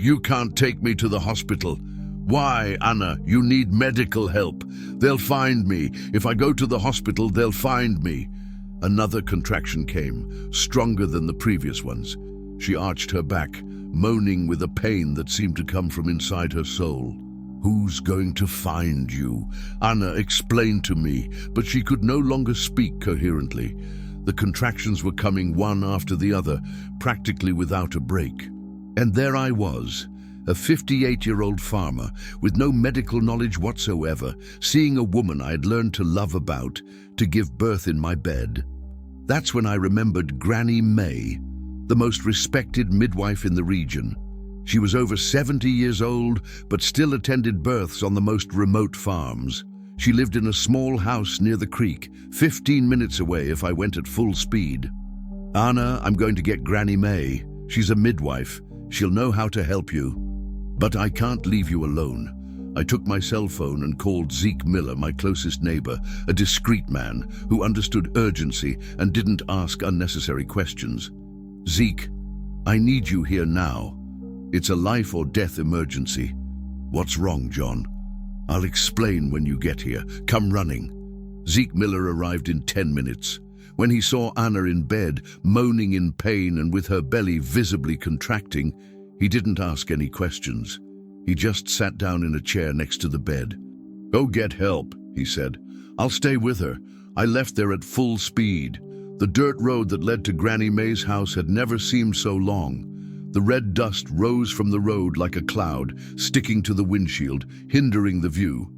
You can't take me to the hospital. Why, Anna? You need medical help. They'll find me. If I go to the hospital, they'll find me. Another contraction came, stronger than the previous ones. She arched her back, moaning with a pain that seemed to come from inside her soul. Who's going to find you? Anna, explain to me. But she could no longer speak coherently. The contractions were coming one after the other, practically without a break. And there I was, a 58-year-old farmer with no medical knowledge whatsoever, seeing a woman I had learned to love about to give birth in my bed. That's when I remembered Granny May, the most respected midwife in the region. She was over 70 years old, but still attended births on the most remote farms. She lived in a small house near the creek, 15 minutes away if I went at full speed. Anna, I'm going to get Granny May. She's a midwife. She'll know how to help you. But I can't leave you alone. I took my cell phone and called Zeke Miller, my closest neighbor, a discreet man who understood urgency and didn't ask unnecessary questions. Zeke, I need you here now. It's a life or death emergency. What's wrong, John? I'll explain when you get here. Come running. Zeke Miller arrived in 10 minutes. When he saw Anna in bed, moaning in pain and with her belly visibly contracting, he didn't ask any questions. He just sat down in a chair next to the bed. Go get help, he said. I'll stay with her. I left there at full speed. The dirt road that led to Granny May's house had never seemed so long. The red dust rose from the road like a cloud, sticking to the windshield, hindering the view.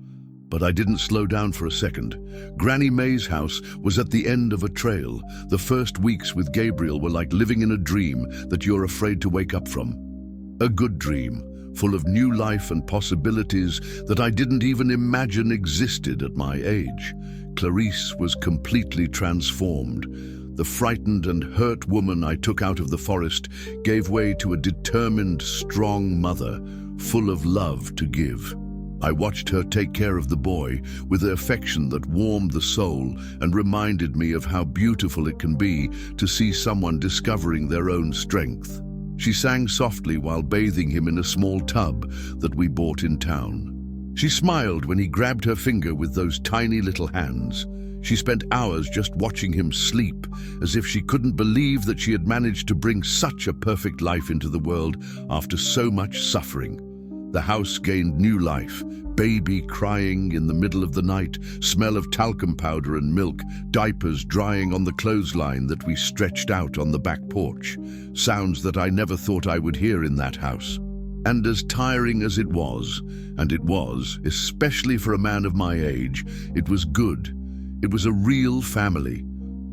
But I didn't slow down for a second. Granny May's house was at the end of a trail. The first weeks with Gabriel were like living in a dream that you're afraid to wake up from. A good dream, full of new life and possibilities that I didn't even imagine existed at my age. Clarice was completely transformed. The frightened and hurt woman I took out of the forest gave way to a determined, strong mother, full of love to give. I watched her take care of the boy with an affection that warmed the soul and reminded me of how beautiful it can be to see someone discovering their own strength. She sang softly while bathing him in a small tub that we bought in town. She smiled when he grabbed her finger with those tiny little hands. She spent hours just watching him sleep, as if she couldn't believe that she had managed to bring such a perfect life into the world after so much suffering. The house gained new life, baby crying in the middle of the night, smell of talcum powder and milk, diapers drying on the clothesline that we stretched out on the back porch, sounds that I never thought I would hear in that house. And as tiring as it was, and it was, especially for a man of my age, it was good. It was a real family.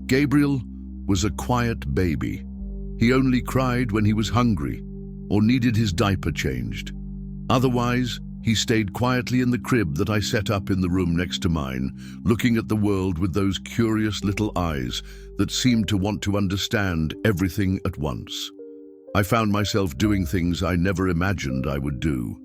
Gabriel was a quiet baby. He only cried when he was hungry or needed his diaper changed. Otherwise, he stayed quietly in the crib that I set up in the room next to mine, looking at the world with those curious little eyes that seemed to want to understand everything at once. I found myself doing things I never imagined I would do.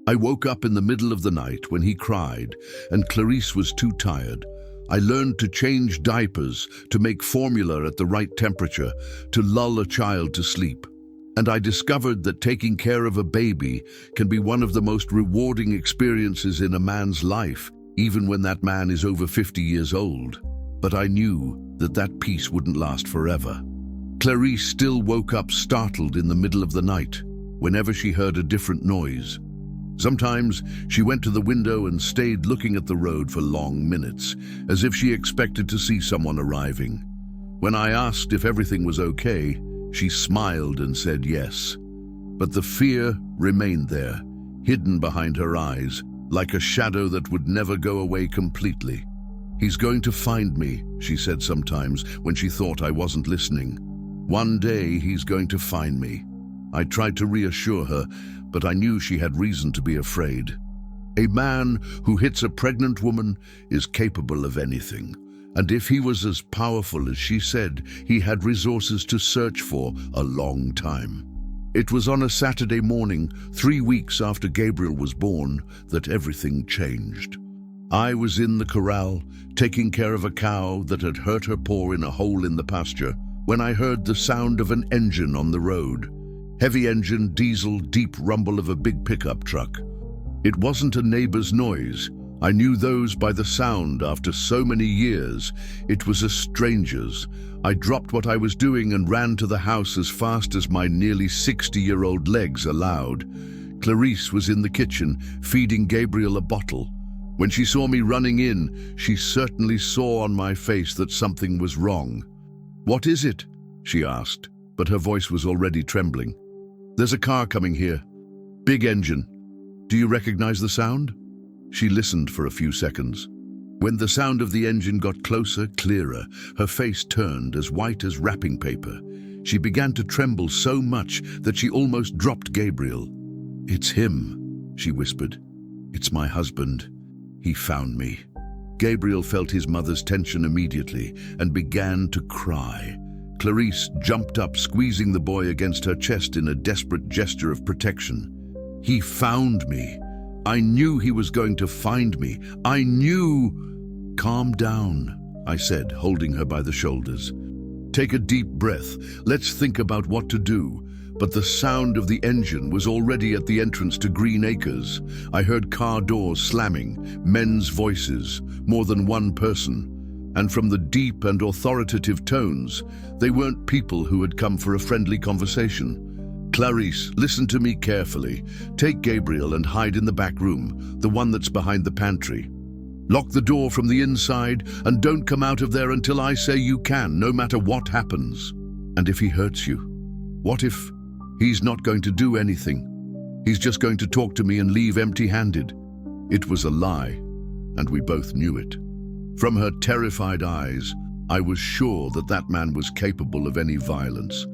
I woke up in the middle of the night when he cried, and Clarice was too tired. I learned to change diapers, to make formula at the right temperature, to lull a child to sleep. And I discovered that taking care of a baby can be one of the most rewarding experiences in a man's life, even when that man is over 50 years old. But I knew that that peace wouldn't last forever. Clarice still woke up startled in the middle of the night, whenever she heard a different noise. Sometimes she went to the window and stayed looking at the road for long minutes, as if she expected to see someone arriving. When I asked if everything was okay, she smiled and said yes. But the fear remained there, hidden behind her eyes, like a shadow that would never go away completely. "He's going to find me," she said sometimes when she thought I wasn't listening. "One day he's going to find me." I tried to reassure her, but I knew she had reason to be afraid. A man who hits a pregnant woman is capable of anything. And if he was as powerful as she said, he had resources to search for a long time. It was on a Saturday morning, 3 weeks after Gabriel was born, that everything changed. I was in the corral, taking care of a cow that had hurt her paw in a hole in the pasture, when I heard the sound of an engine on the road. Heavy engine, diesel, deep rumble of a big pickup truck. It wasn't a neighbor's noise. I knew those by the sound after so many years. It was a stranger's. I dropped what I was doing and ran to the house as fast as my nearly 60-year-old legs allowed. Clarice was in the kitchen, feeding Gabriel a bottle. When she saw me running in, she certainly saw on my face that something was wrong. "What is it?" she asked, but her voice was already trembling. "There's a car coming here. Big engine. Do you recognize the sound?" She listened for a few seconds. When the sound of the engine got closer, clearer, her face turned as white as wrapping paper. She began to tremble so much that she almost dropped Gabriel. "It's him," she whispered. "It's my husband. He found me." Gabriel felt his mother's tension immediately and began to cry. Clarice jumped up, squeezing the boy against her chest in a desperate gesture of protection. "He found me. I knew he was going to find me. I knew." "Calm down," I said, holding her by the shoulders. "Take a deep breath. Let's think about what to do." But the sound of the engine was already at the entrance to Green Acres. I heard car doors slamming, men's voices, more than one person. And from the deep and authoritative tones, they weren't people who had come for a friendly conversation. "Clarice, listen to me carefully. Take Gabriel and hide in the back room, the one that's behind the pantry. Lock the door from the inside and don't come out of there until I say you can, no matter what happens. And if he hurts you, what if he's not going to do anything? He's just going to talk to me and leave empty-handed." It was a lie, and we both knew it. From her terrified eyes, I was sure that that man was capable of any violence,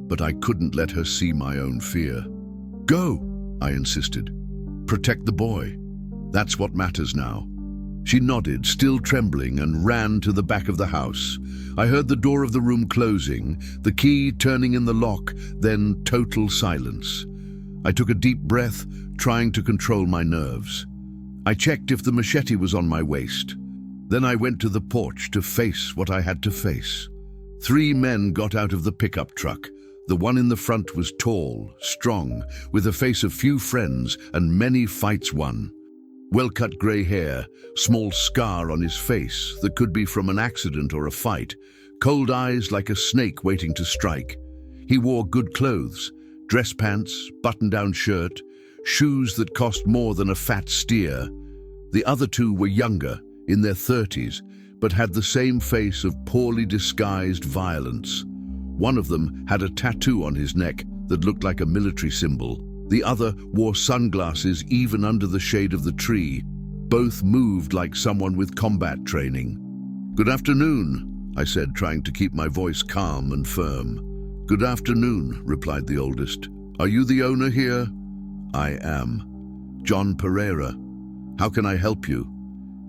but I couldn't let her see my own fear. "Go," I insisted. "Protect the boy. That's what matters now." She nodded, still trembling, and ran to the back of the house. I heard the door of the room closing, the key turning in the lock, then total silence. I took a deep breath, trying to control my nerves. I checked if the machete was on my waist. Then I went to the porch to face what I had to face. 3 men got out of the pickup truck. The one in the front was tall, strong, with a face of few friends and many fights won. Well-cut grey hair, small scar on his face that could be from an accident or a fight, cold eyes like a snake waiting to strike. He wore good clothes, dress pants, button-down shirt, shoes that cost more than a fat steer. The other 2 were younger, in their 30s, but had the same face of poorly disguised violence. One of them had a tattoo on his neck that looked like a military symbol. The other wore sunglasses even under the shade of the tree. Both moved like someone with combat training. "Good afternoon," I said, trying to keep my voice calm and firm. "Good afternoon," replied the oldest. "Are you the owner here?" "I am. John Pereira. How can I help you?"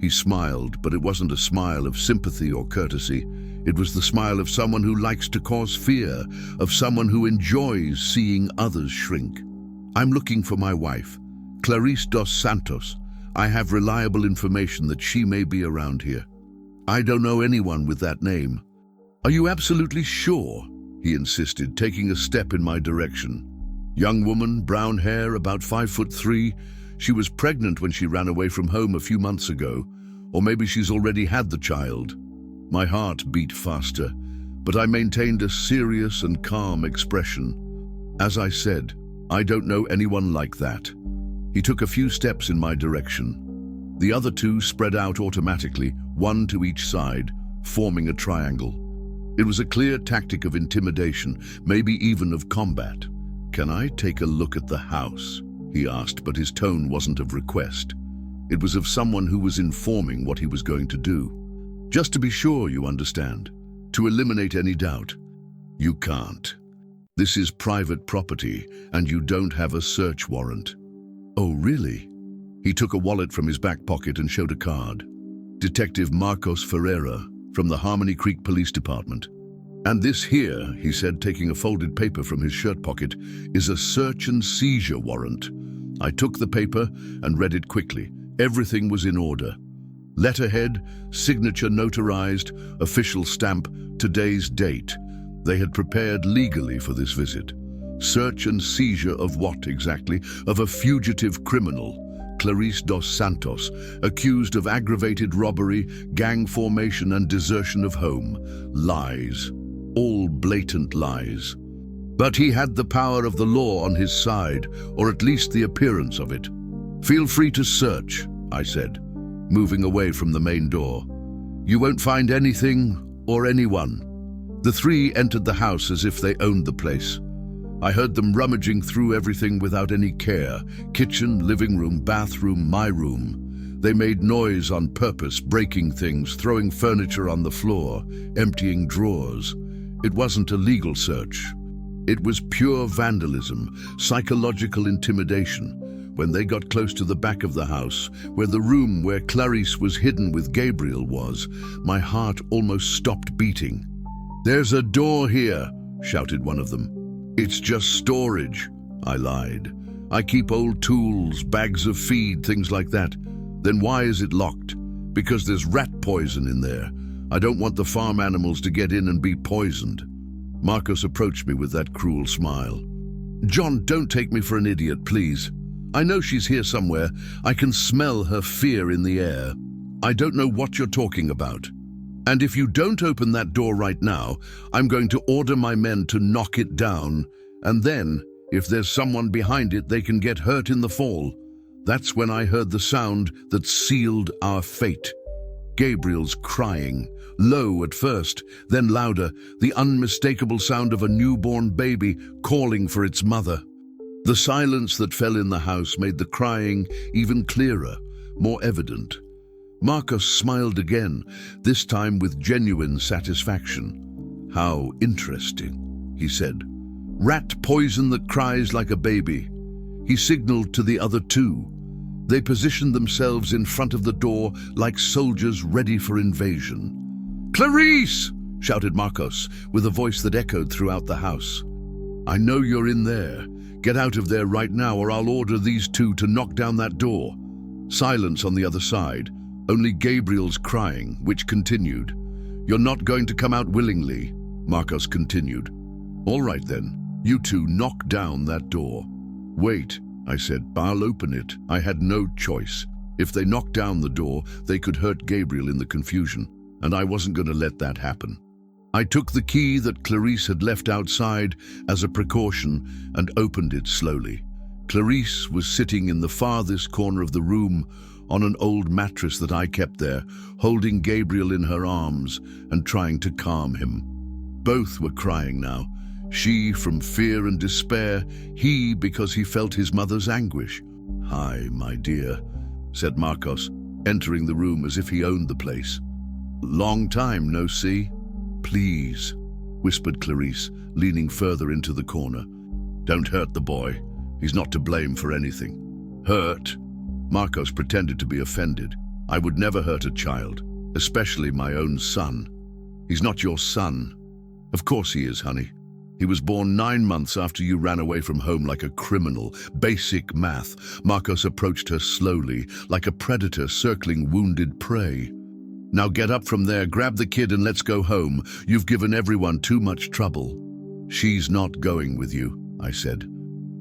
He smiled, but it wasn't a smile of sympathy or courtesy. It was the smile of someone who likes to cause fear, of someone who enjoys seeing others shrink. "I'm looking for my wife, Clarice dos Santos. I have reliable information that she may be around here." "I don't know anyone with that name." "Are you absolutely sure?" he insisted, taking a step in my direction. Young woman, brown hair, about 5'3". She was pregnant when she ran away from home a few months ago, or maybe she's already had the child. My heart beat faster, but I maintained a serious and calm expression. As I said, I don't know anyone like that. He took a few steps in my direction. The other 2 spread out automatically, one to each side, forming a triangle. It was a clear tactic of intimidation, maybe even of combat. "Can I take a look at the house?" he asked, but his tone wasn't of request. It was of someone who was informing what he was going to do. "Just to be sure, you understand. To eliminate any doubt." "You can't. This is private property, and you don't have a search warrant." "Oh, really?" He took a wallet from his back pocket and showed a card. "Detective Marcos Ferreira, from the Harmony Creek Police Department. And this here," he said, taking a folded paper from his shirt pocket, "is a search and seizure warrant." I took the paper and read it quickly. Everything was in order. Letterhead, signature notarized, official stamp, today's date. They had prepared legally for this visit. Search and seizure of what exactly? Of a fugitive criminal, Clarice dos Santos, accused of aggravated robbery, gang formation and desertion of home. Lies. All blatant lies. But he had the power of the law on his side, or at least the appearance of it. Feel free to search, I said, moving away from the main door. You won't find anything or anyone. The three entered the house as if they owned the place. I heard them rummaging through everything without any care. Kitchen, living room, bathroom, my room. They made noise on purpose, breaking things, throwing furniture on the floor, emptying drawers. It wasn't a legal search. It was pure vandalism, psychological intimidation. When they got close to the back of the house, where the room where Clarice was hidden with Gabriel was, my heart almost stopped beating. "There's a door here," shouted one of them. "It's just storage," I lied. "I keep old tools, bags of feed, things like that." "Then why is it locked?" "Because there's rat poison in there. I don't want the farm animals to get in and be poisoned." Marcos approached me with that cruel smile. "John, don't take me for an idiot, please. I know she's here somewhere. I can smell her fear in the air. I don't know what you're talking about. And if you don't open that door right now, I'm going to order my men to knock it down. And then, if there's someone behind it, they can get hurt in the fall." That's when I heard the sound that sealed our fate. Gabriel's crying, low at first, then louder, the unmistakable sound of a newborn baby calling for its mother. The silence that fell in the house made the crying even clearer, more evident. Marcos smiled again, this time with genuine satisfaction. "How interesting," he said. "Rat poison that cries like a baby." He signaled to the other two. They positioned themselves in front of the door like soldiers ready for invasion. "Clarice!" shouted Marcos, with a voice that echoed throughout the house. "I know you're in there. Get out of there right now, or I'll order these two to knock down that door." Silence on the other side. Only Gabriel's crying, which continued. "You're not going to come out willingly," Marcos continued. "All right then, you two knock down that door." "Wait," I said, "I'll open it." I had no choice. If they knocked down the door, they could hurt Gabriel in the confusion, and I wasn't going to let that happen. I took the key that Clarice had left outside as a precaution and opened it slowly. Clarice was sitting in the farthest corner of the room, on an old mattress that I kept there, holding Gabriel in her arms and trying to calm him. Both were crying now, she from fear and despair, he because he felt his mother's anguish. "Hi, my dear," said Marcos, entering the room as if he owned the place. "Long time no see." "Please," whispered Clarice, leaning further into the corner. "Don't hurt the boy. He's not to blame for anything." "Hurt?" Marcos pretended to be offended. "I would never hurt a child, especially my own son." "He's not your son." "Of course he is, honey. He was born 9 months after you ran away from home like a criminal. Basic math." Marcos approached her slowly, like a predator circling wounded prey. "Now get up from there, grab the kid and let's go home. You've given everyone too much trouble." "She's not going with you," I said.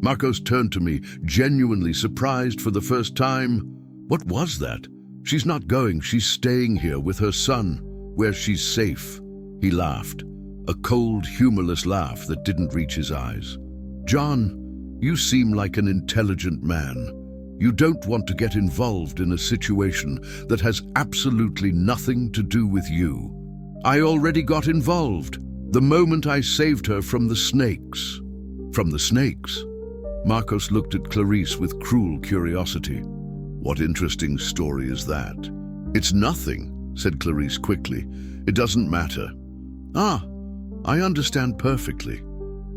Marcos turned to me, genuinely surprised for the first time. "What was that?" "She's not going, she's staying here with her son, where she's safe." He laughed, a cold, humorless laugh that didn't reach his eyes. "John, you seem like an intelligent man. You don't want to get involved in a situation that has absolutely nothing to do with you." "I already got involved, the moment I saved her from the snakes." "From the snakes?" Marcos looked at Clarice with cruel curiosity. "What interesting story is that?" "It's nothing," said Clarice quickly. "It doesn't matter." "Ah, I understand perfectly."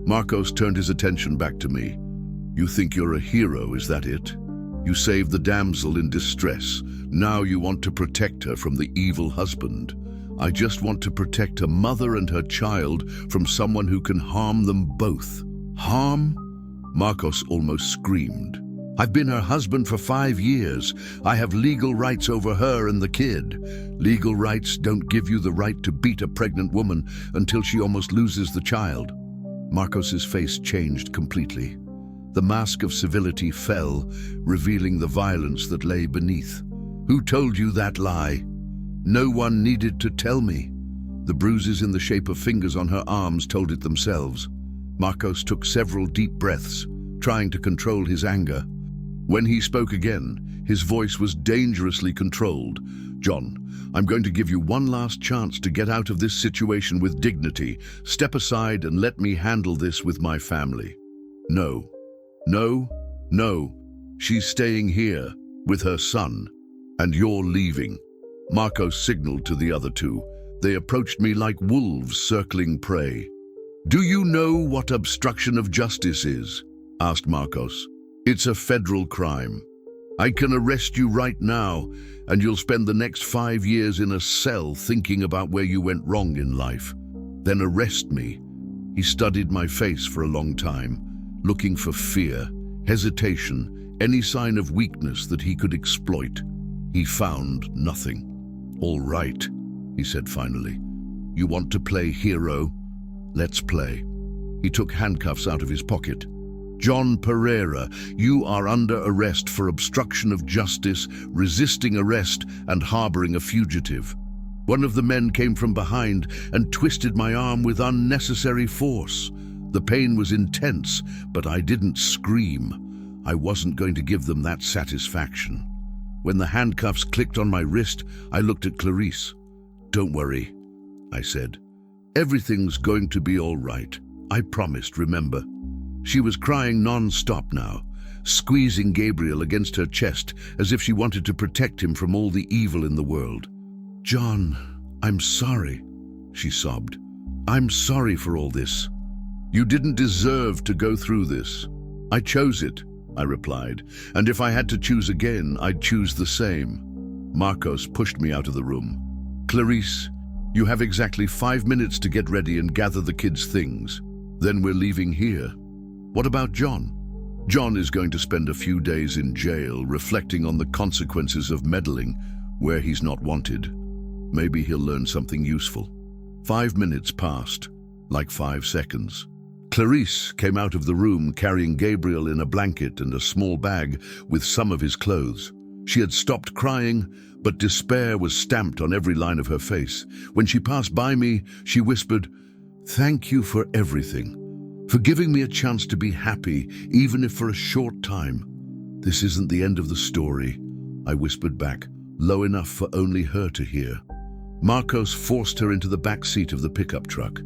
Marcos turned his attention back to me. "You think you're a hero, is that it? You saved the damsel in distress. Now you want to protect her from the evil husband. I just want to protect a mother and her child from someone who can harm them both." "Harm?" Marcos almost screamed. "I've been her husband for 5 years. I have legal rights over her and the kid." "Legal rights don't give you the right to beat a pregnant woman until she almost loses the child." Marcos's face changed completely. The mask of civility fell, revealing the violence that lay beneath. "Who told you that lie?" "No one needed to tell me." The bruises in the shape of fingers on her arms told it themselves. Marcos took several deep breaths, trying to control his anger. When he spoke again, his voice was dangerously controlled. "John, I'm going to give you one last chance to get out of this situation with dignity. Step aside and let me handle this with my family." "No. No, no. She's staying here with her son, and you're leaving." Marcos signaled to the other two. They approached me like wolves circling prey. "Do you know what obstruction of justice is?" asked Marcos. "It's a federal crime. I can arrest you right now, and you'll spend the next 5 years in a cell thinking about where you went wrong in life. Then arrest me." He studied my face for a long time, looking for fear, hesitation, any sign of weakness that he could exploit. He found nothing. "All right," he said finally. "You want to play hero? Let's play." He took handcuffs out of his pocket. "John Pereira, you are under arrest for obstruction of justice, resisting arrest, and harboring a fugitive." One of the men came from behind and twisted my arm with unnecessary force. The pain was intense, but I didn't scream. I wasn't going to give them that satisfaction. When the handcuffs clicked on my wrist, I looked at Clarice. "Don't worry," I said. "Everything's going to be all right. I promised, remember?" She was crying non-stop now, squeezing Gabriel against her chest as if she wanted to protect him from all the evil in the world. "John, I'm sorry," she sobbed. "I'm sorry for all this. You didn't deserve to go through this. I chose it," I replied, "and if I had to choose again, I'd choose the same." Marcos pushed me out of the room. "Clarice, you have exactly 5 minutes to get ready and gather the kids' things. Then we're leaving here." "What about John?" "John is going to spend a few days in jail, reflecting on the consequences of meddling where he's not wanted. Maybe he'll learn something useful." 5 minutes passed, like 5 seconds. Clarice came out of the room carrying Gabriel in a blanket and a small bag with some of his clothes. She had stopped crying, but despair was stamped on every line of her face. When she passed by me, she whispered, "Thank you for everything, for giving me a chance to be happy, even if for a short time." "This isn't the end of the story," I whispered back, low enough for only her to hear. Marcos forced her into the back seat of the pickup truck.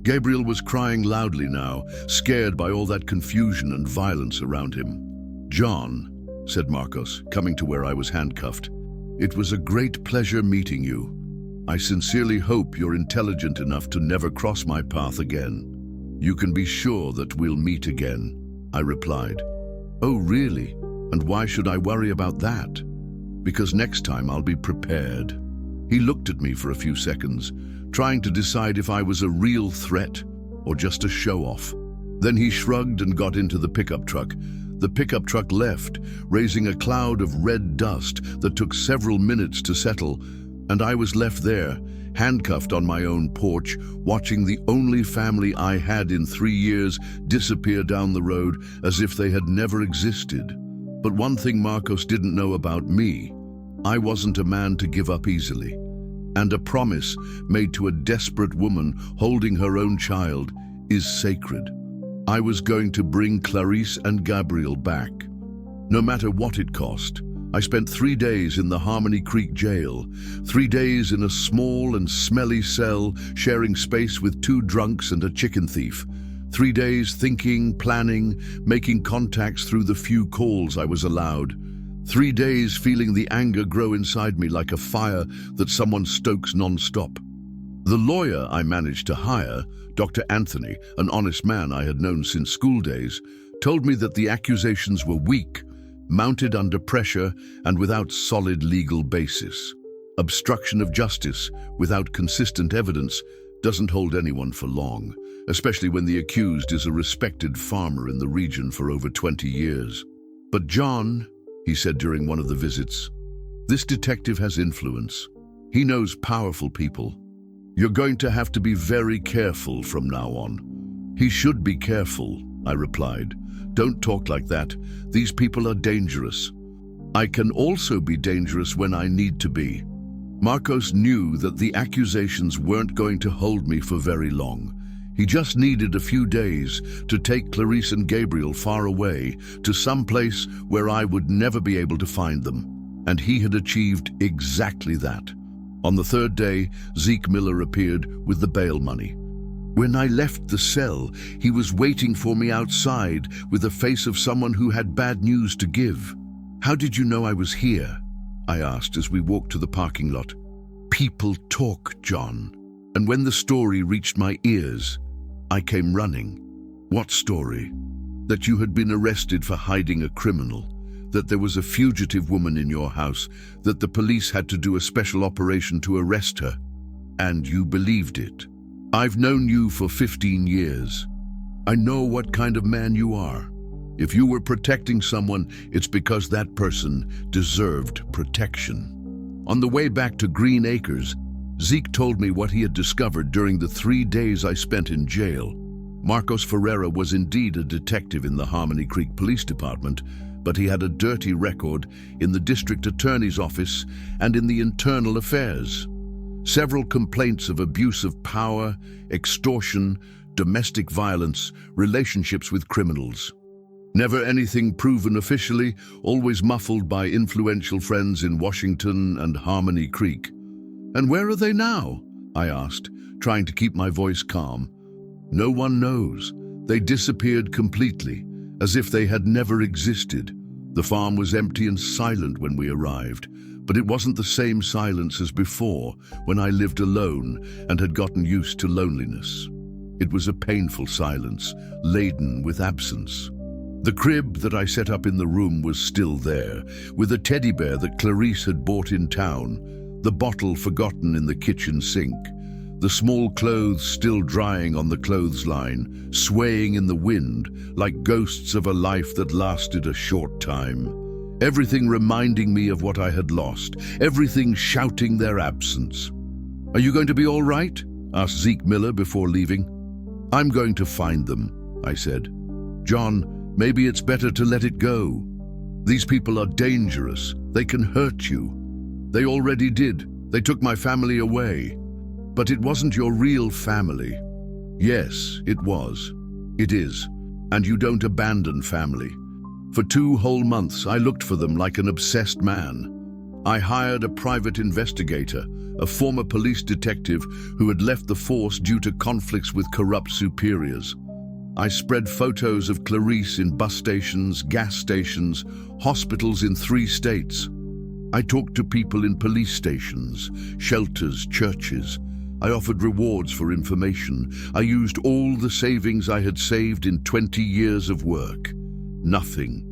Gabriel was crying loudly now, scared by all that confusion and violence around him. "John," said Marcos, coming to where I was handcuffed, "it was a great pleasure meeting you. I sincerely hope you're intelligent enough to never cross my path again." "You can be sure that we'll meet again," I replied. "Oh, really? And why should I worry about that?" "Because next time I'll be prepared." He looked at me for a few seconds, trying to decide if I was a real threat or just a show-off. Then he shrugged and got into the pickup truck. The pickup truck left, raising a cloud of red dust that took several minutes to settle, and I was left there, handcuffed on my own porch, watching the only family I had in 3 years disappear down the road as if they had never existed. But one thing Marcos didn't know about me: I wasn't a man to give up easily. And a promise made to a desperate woman holding her own child is sacred. I was going to bring Clarice and Gabriel back, no matter what it cost. I spent 3 days in the Harmony Creek jail, 3 days in a small and smelly cell, sharing space with 2 drunks and a chicken thief. 3 days thinking, planning, making contacts through the few calls I was allowed. 3 days feeling the anger grow inside me like a fire that someone stokes non-stop. The lawyer I managed to hire, Dr. Anthony, an honest man I had known since school days, told me that the accusations were weak, mounted under pressure, and without solid legal basis. Obstruction of justice without consistent evidence doesn't hold anyone for long, especially when the accused is a respected farmer in the region for over 20 years. "But John," he said during one of the visits, "this detective has influence. He knows powerful people. You're going to have to be very careful from now on. "He should be careful," I replied. "Don't talk like that. These people are dangerous." "I can also be dangerous when I need to be." Marcos knew that the accusations weren't going to hold me for very long. He just needed a few days to take Clarice and Gabriel far away to some place where I would never be able to find them. And he had achieved exactly that. On the third day, Zeke Miller appeared with the bail money. When I left the cell, he was waiting for me outside with the face of someone who had bad news to give. "How did you know I was here?" I asked as we walked to the parking lot. "People talk, John. And when the story reached my ears, I came running." "What story?" "That you had been arrested for hiding a criminal, that there was a fugitive woman in your house, that the police had to do a special operation to arrest her. And you believed it. I've known you for 15 years. I know what kind of man you are. If you were protecting someone, it's because that person deserved protection." On the way back to Green Acres, Zeke told me what he had discovered during the 3 days I spent in jail. Marcos Ferreira was indeed a detective in the Harmony Creek Police Department, but he had a dirty record in the district attorney's office and in the internal affairs. Several complaints of abuse of power, extortion, domestic violence, relationships with criminals. Never anything proven officially, always muffled by influential friends in Washington and Harmony Creek. "And where are they now?" I asked, trying to keep my voice calm. "No one knows. They disappeared completely, as if they had never existed. The farm was empty and silent when we arrived, but it wasn't the same silence as before, when I lived alone and had gotten used to loneliness. It was a painful silence, laden with absence. The crib that I set up in the room was still there, with a teddy bear that Clarice had bought in town, the bottle forgotten in the kitchen sink, the small clothes still drying on the clothesline, swaying in the wind like ghosts of a life that lasted a short time. Everything reminding me of what I had lost, everything shouting their absence. "Are you going to be all right?" asked Zeke Miller before leaving. "I'm going to find them," I said. "John, maybe it's better to let it go. These people are dangerous. They can hurt you. They already did. They took my family away. But it wasn't your real family." "Yes, it was. It is. And you don't abandon family." For 2 whole months, I looked for them like an obsessed man. I hired a private investigator, a former police detective who had left the force due to conflicts with corrupt superiors. I spread photos of Clarice in bus stations, gas stations, hospitals in 3 states. I talked to people in police stations, shelters, churches. I offered rewards for information. I used all the savings I had saved in 20 years of work. Nothing.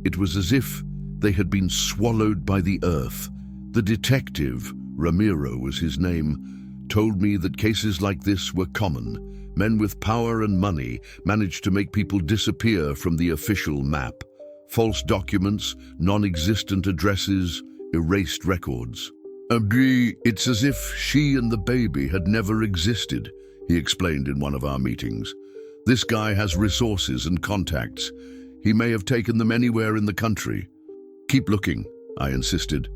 It was as if they had been swallowed by the earth. The detective, Ramiro was his name, told me that cases like this were common. Men with power and money managed to make people disappear from the official map. False documents, non-existent addresses, erased records. "It's as if she and the baby had never existed," he explained in one of our meetings. "This guy has resources and contacts. He may have taken them anywhere in the country." "Keep looking," I insisted.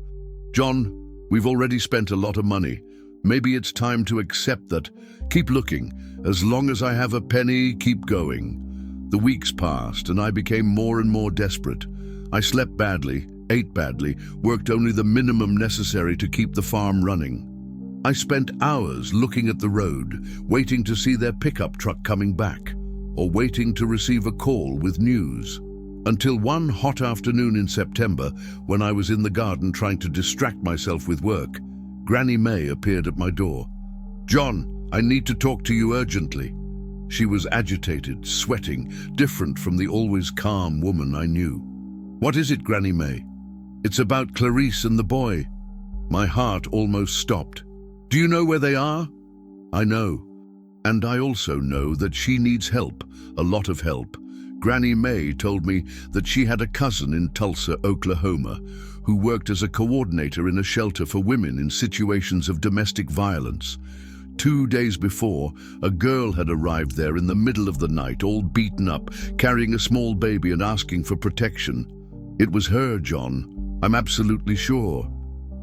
"John, we've already spent a lot of money. Maybe it's time to accept that. Keep looking. As long as I have a penny, keep going." The weeks passed, and I became more and more desperate. I slept badly, ate badly, worked only the minimum necessary to keep the farm running. I spent hours looking at the road, waiting to see their pickup truck coming back, or waiting to receive a call with news. Until one hot afternoon in September, when I was in the garden trying to distract myself with work, Granny May appeared at my door. "John, I need to talk to you urgently." She was agitated, sweating, different from the always calm woman I knew. "What is it, Granny May?" "It's about Clarice and the boy." My heart almost stopped. "Do you know where they are?" "I know. And I also know that she needs help, a lot of help. Granny May told me that she had a cousin in Tulsa, Oklahoma, who worked as a coordinator in a shelter for women in situations of domestic violence. 2 days before, a girl had arrived there in the middle of the night, all beaten up, carrying a small baby and asking for protection. It was her, John. I'm absolutely sure.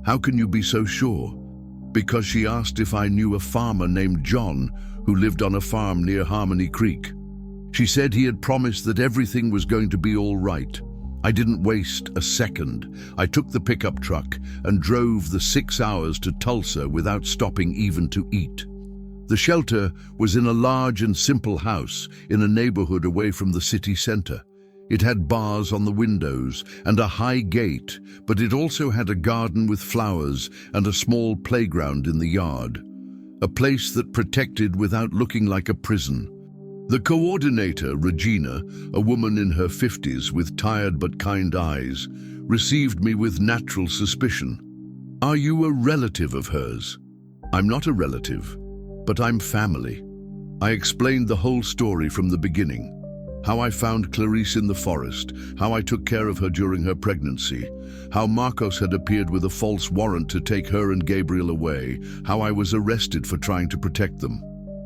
How can you be so sure? Because she asked if I knew a farmer named John who lived on a farm near Harmony Creek. She said he had promised that everything was going to be all right. I didn't waste a second. I took the pickup truck and drove the 6 hours to Tulsa without stopping even to eat. The shelter was in a large and simple house in a neighborhood away from the city center. It had bars on the windows and a high gate, but it also had a garden with flowers and a small playground in the yard. A place that protected without looking like a prison. The coordinator, Regina, a woman in her 50s with tired but kind eyes, received me with natural suspicion. Are you a relative of hers? I'm not a relative, but I'm family. I explained the whole story from the beginning. How I found Clarice in the forest, how I took care of her during her pregnancy, how Marcos had appeared with a false warrant to take her and Gabriel away, how I was arrested for trying to protect them.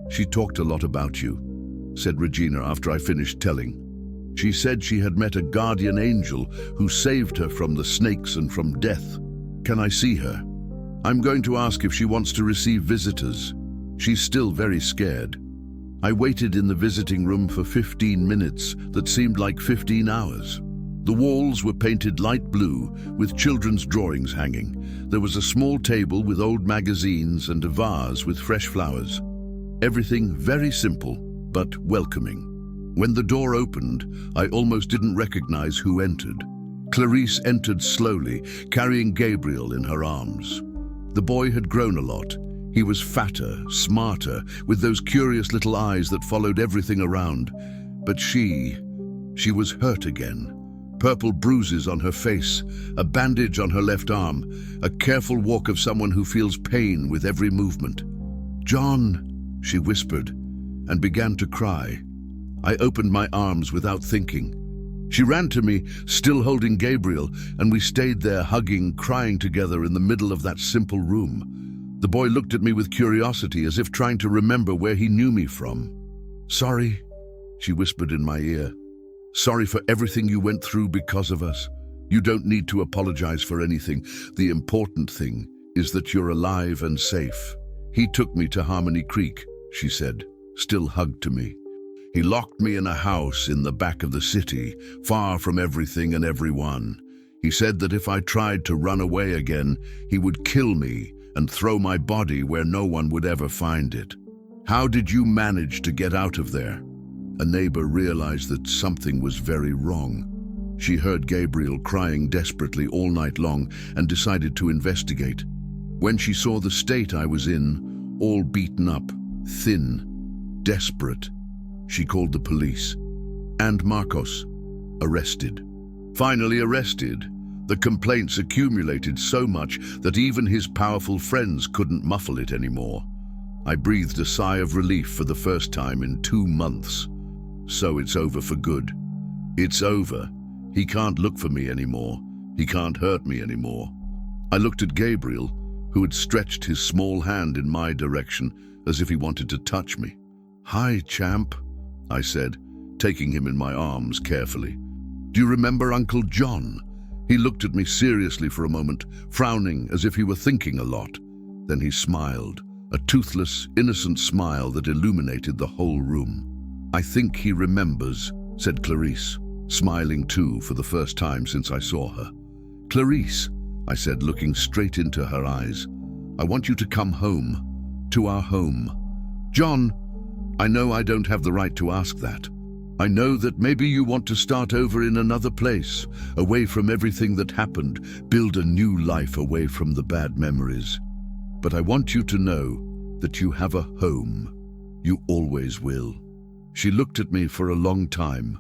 She talked a lot about you, said Regina after I finished telling. She said she had met a guardian angel who saved her from the snakes and from death. Can I see her? I'm going to ask if she wants to receive visitors. She's still very scared. I waited in the visiting room for 15 minutes that seemed like 15 hours. The walls were painted light blue with children's drawings hanging. There was a small table with old magazines and a vase with fresh flowers. Everything very simple, but welcoming. When the door opened, I almost didn't recognize who entered. Clarice entered slowly, carrying Gabriel in her arms. The boy had grown a lot. He was fatter, smarter, with those curious little eyes that followed everything around. But she was hurt again. Purple bruises on her face, a bandage on her left arm, a careful walk of someone who feels pain with every movement. "John," she whispered, and began to cry. I opened my arms without thinking. She ran to me, still holding Gabriel, and we stayed there hugging, crying together in the middle of that simple room. The boy looked at me with curiosity, as if trying to remember where he knew me from. "Sorry," she whispered in my ear. "Sorry for everything you went through because of us. You don't need to apologize for anything. The important thing is that you're alive and safe. He took me to Harmony Creek," she said, still hugged to me. "He locked me in a house in the back of the city, far from everything and everyone. He said that if I tried to run away again, he would kill me and throw my body where no one would ever find it. How did you manage to get out of there?" A neighbor realized that something was very wrong. She heard Gabriel crying desperately all night long and decided to investigate. When she saw the state I was in, all beaten up, thin, desperate, she called the police. And Marcos, arrested. Finally arrested. The complaints accumulated so much that even his powerful friends couldn't muffle it anymore. I breathed a sigh of relief for the first time in 2 months. So it's over for good. It's over. He can't look for me anymore. He can't hurt me anymore. I looked at Gabriel, who had stretched his small hand in my direction as if he wanted to touch me. "Hi, champ," I said, taking him in my arms carefully. "Do you remember Uncle John?" He looked at me seriously for a moment, frowning as if he were thinking a lot. Then he smiled, a toothless, innocent smile that illuminated the whole room. "I think he remembers," said Clarice, smiling too for the first time since I saw her. "Clarice," I said, looking straight into her eyes, "I want you to come home, to our home." "John, I know I don't have the right to ask that. I know that maybe you want to start over in another place, away from everything that happened, build a new life away from the bad memories. But I want you to know that you have a home. You always will." She looked at me for a long time,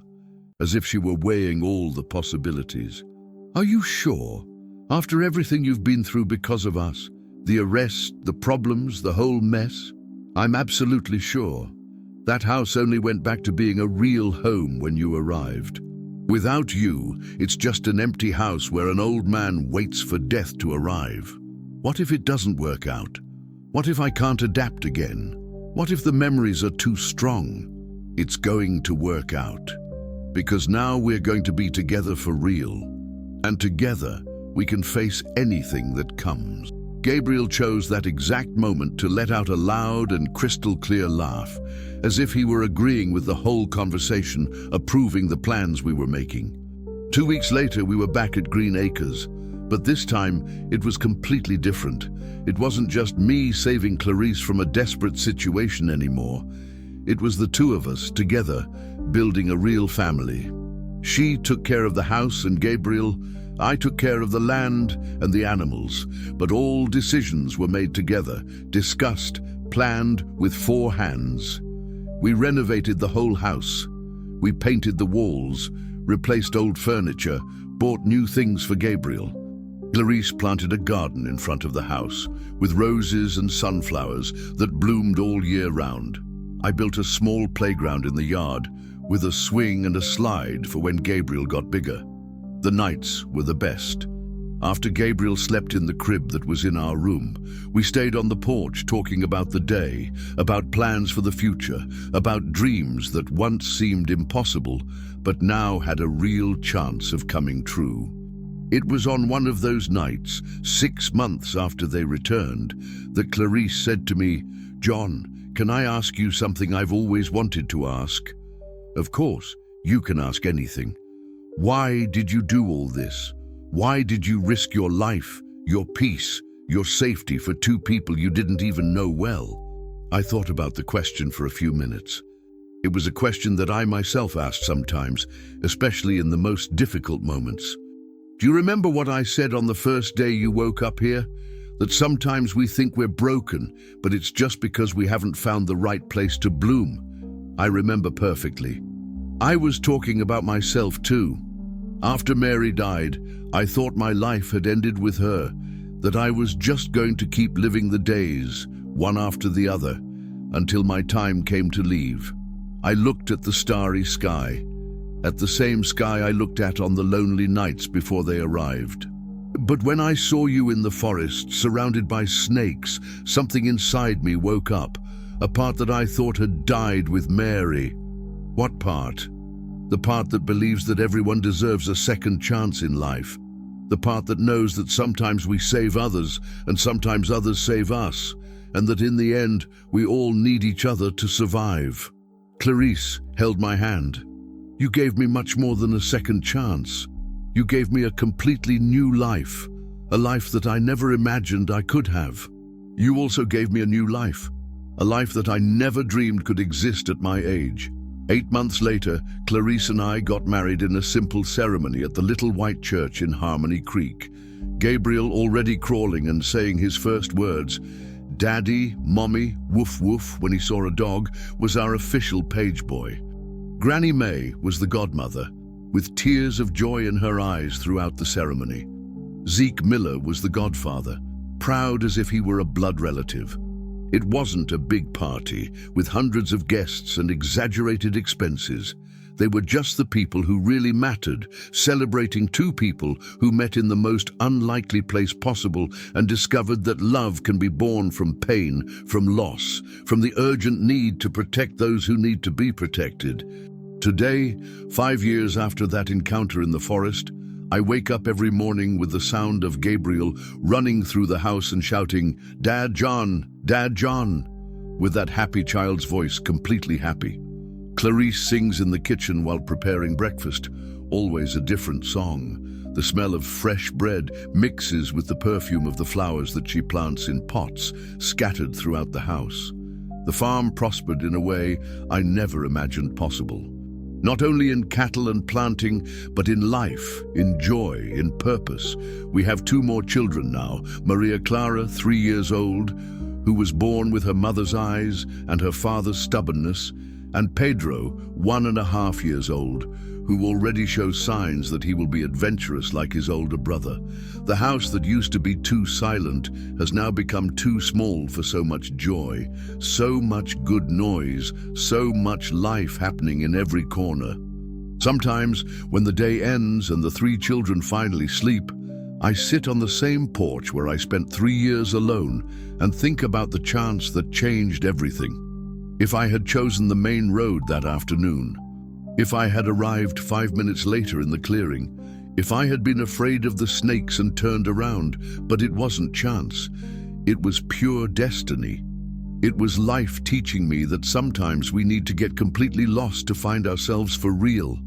as if she were weighing all the possibilities. "Are you sure? After everything you've been through because of us, the arrest, the problems, the whole mess?" "I'm absolutely sure. That house only went back to being a real home when you arrived. Without you, it's just an empty house where an old man waits for death to arrive. What if it doesn't work out? What if I can't adapt again? What if the memories are too strong? It's going to work out. Because now we're going to be together for real. And together, we can face anything that comes. Gabriel chose that exact moment to let out a loud and crystal clear laugh, as if he were agreeing with the whole conversation, approving the plans we were making. 2 weeks later, we were back at Green Acres, but this time it was completely different. It wasn't just me saving Clarice from a desperate situation anymore. It was the two of us together, building a real family. She took care of the house, and Gabriel, I took care of the land and the animals, but all decisions were made together, discussed, planned with 4 hands. We renovated the whole house. We painted the walls, replaced old furniture, bought new things for Gabriel. Clarice planted a garden in front of the house, with roses and sunflowers that bloomed all year round. I built a small playground in the yard, with a swing and a slide for when Gabriel got bigger. The nights were the best. After Gabriel slept in the crib that was in our room, we stayed on the porch talking about the day, about plans for the future, about dreams that once seemed impossible, but now had a real chance of coming true. It was on one of those nights, 6 months after they returned, that Clarice said to me, "John, can I ask you something I've always wanted to ask?" "Of course, you can ask anything." "Why did you do all this? Why did you risk your life, your peace, your safety for 2 people you didn't even know well?" I thought about the question for a few minutes. It was a question that I myself asked sometimes, especially in the most difficult moments. "Do you remember what I said on the first day you woke up here? That sometimes we think we're broken, but it's just because we haven't found the right place to bloom." I remember perfectly. I was talking about myself too. After Mary died, I thought my life had ended with her, that I was just going to keep living the days, one after the other, until my time came to leave. I looked at the starry sky, at the same sky I looked at on the lonely nights before they arrived. But when I saw you in the forest, surrounded by snakes, something inside me woke up, a part that I thought had died with Mary. What part? The part that believes that everyone deserves a second chance in life. The part that knows that sometimes we save others and sometimes others save us, and that in the end we all need each other to survive. Clarice held my hand. "You gave me much more than a second chance. You gave me a completely new life, a life that I never imagined I could have. You also gave me a new life, a life that I never dreamed could exist at my age." 8 months later, Clarice and I got married in a simple ceremony at the little white church in Harmony Creek. Gabriel, already crawling and saying his first words, "Daddy, Mommy, woof woof," when he saw a dog, was our official page boy. Granny May was the godmother, with tears of joy in her eyes throughout the ceremony. Zeke Miller was the godfather, proud as if he were a blood relative. It wasn't a big party, with hundreds of guests and exaggerated expenses. They were just the people who really mattered, celebrating 2 people who met in the most unlikely place possible and discovered that love can be born from pain, from loss, from the urgent need to protect those who need to be protected. Today, 5 years after that encounter in the forest, I wake up every morning with the sound of Gabriel running through the house and shouting, "Dad John, Dad John," with that happy child's voice, completely happy. Clarice sings in the kitchen while preparing breakfast, always a different song. The smell of fresh bread mixes with the perfume of the flowers that she plants in pots, scattered throughout the house. The farm prospered in a way I never imagined possible. Not only in cattle and planting, but in life, in joy, in purpose. We have 2 more children now, Maria Clara, 3 years old, who was born with her mother's eyes and her father's stubbornness, and Pedro, 1.5 years old, who already shows signs that he will be adventurous like his older brother. The house that used to be too silent has now become too small for so much joy, so much good noise, so much life happening in every corner. Sometimes, when the day ends and the 3 children finally sleep, I sit on the same porch where I spent 3 years alone and think about the chance that changed everything. If I had chosen the main road that afternoon, if I had arrived 5 minutes later in the clearing, if I had been afraid of the snakes and turned around, but it wasn't chance. It was pure destiny. It was life teaching me that sometimes we need to get completely lost to find ourselves for real.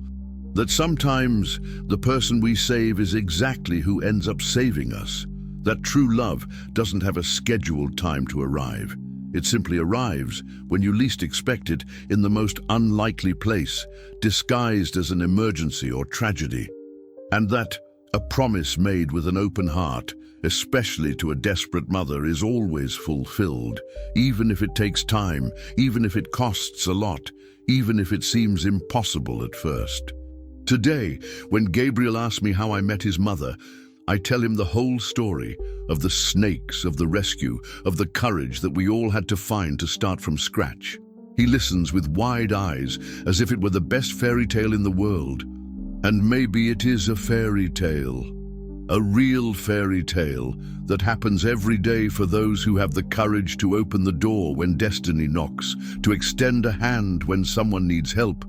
That sometimes the person we save is exactly who ends up saving us. That true love doesn't have a scheduled time to arrive. It simply arrives when you least expect it, in the most unlikely place, disguised as an emergency or tragedy. And that a promise made with an open heart, especially to a desperate mother, is always fulfilled, even if it takes time, even if it costs a lot, even if it seems impossible at first. Today, when Gabriel asks me how I met his mother, I tell him the whole story of the snakes, of the rescue, of the courage that we all had to find to start from scratch. He listens with wide eyes, as if it were the best fairy tale in the world. And maybe it is a fairy tale, a real fairy tale that happens every day for those who have the courage to open the door when destiny knocks, to extend a hand when someone needs help,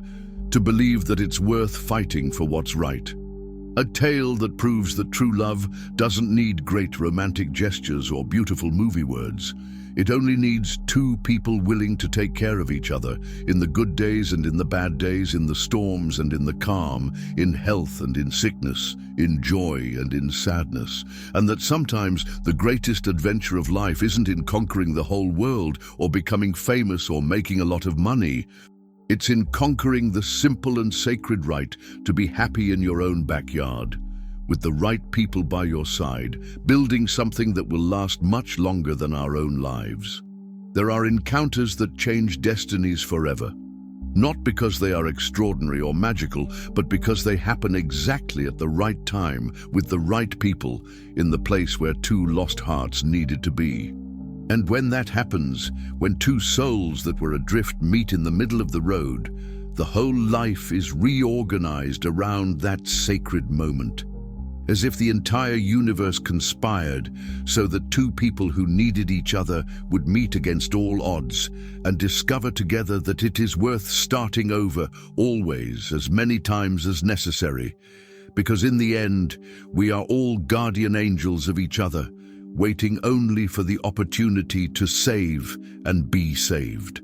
to believe that it's worth fighting for what's right. A tale that proves that true love doesn't need great romantic gestures or beautiful movie words. It only needs two people willing to take care of each other, in the good days and in the bad days, in the storms and in the calm, in health and in sickness, in joy and in sadness. And that sometimes the greatest adventure of life isn't in conquering the whole world or becoming famous or making a lot of money. It's in conquering the simple and sacred right to be happy in your own backyard, with the right people by your side, building something that will last much longer than our own lives. There are encounters that change destinies forever, not because they are extraordinary or magical, but because they happen exactly at the right time, with the right people, in the place where two lost hearts needed to be. And when that happens, when two souls that were adrift meet in the middle of the road, the whole life is reorganized around that sacred moment. As if the entire universe conspired so that two people who needed each other would meet against all odds and discover together that it is worth starting over always, as many times as necessary. Because in the end, we are all guardian angels of each other, waiting only for the opportunity to save and be saved.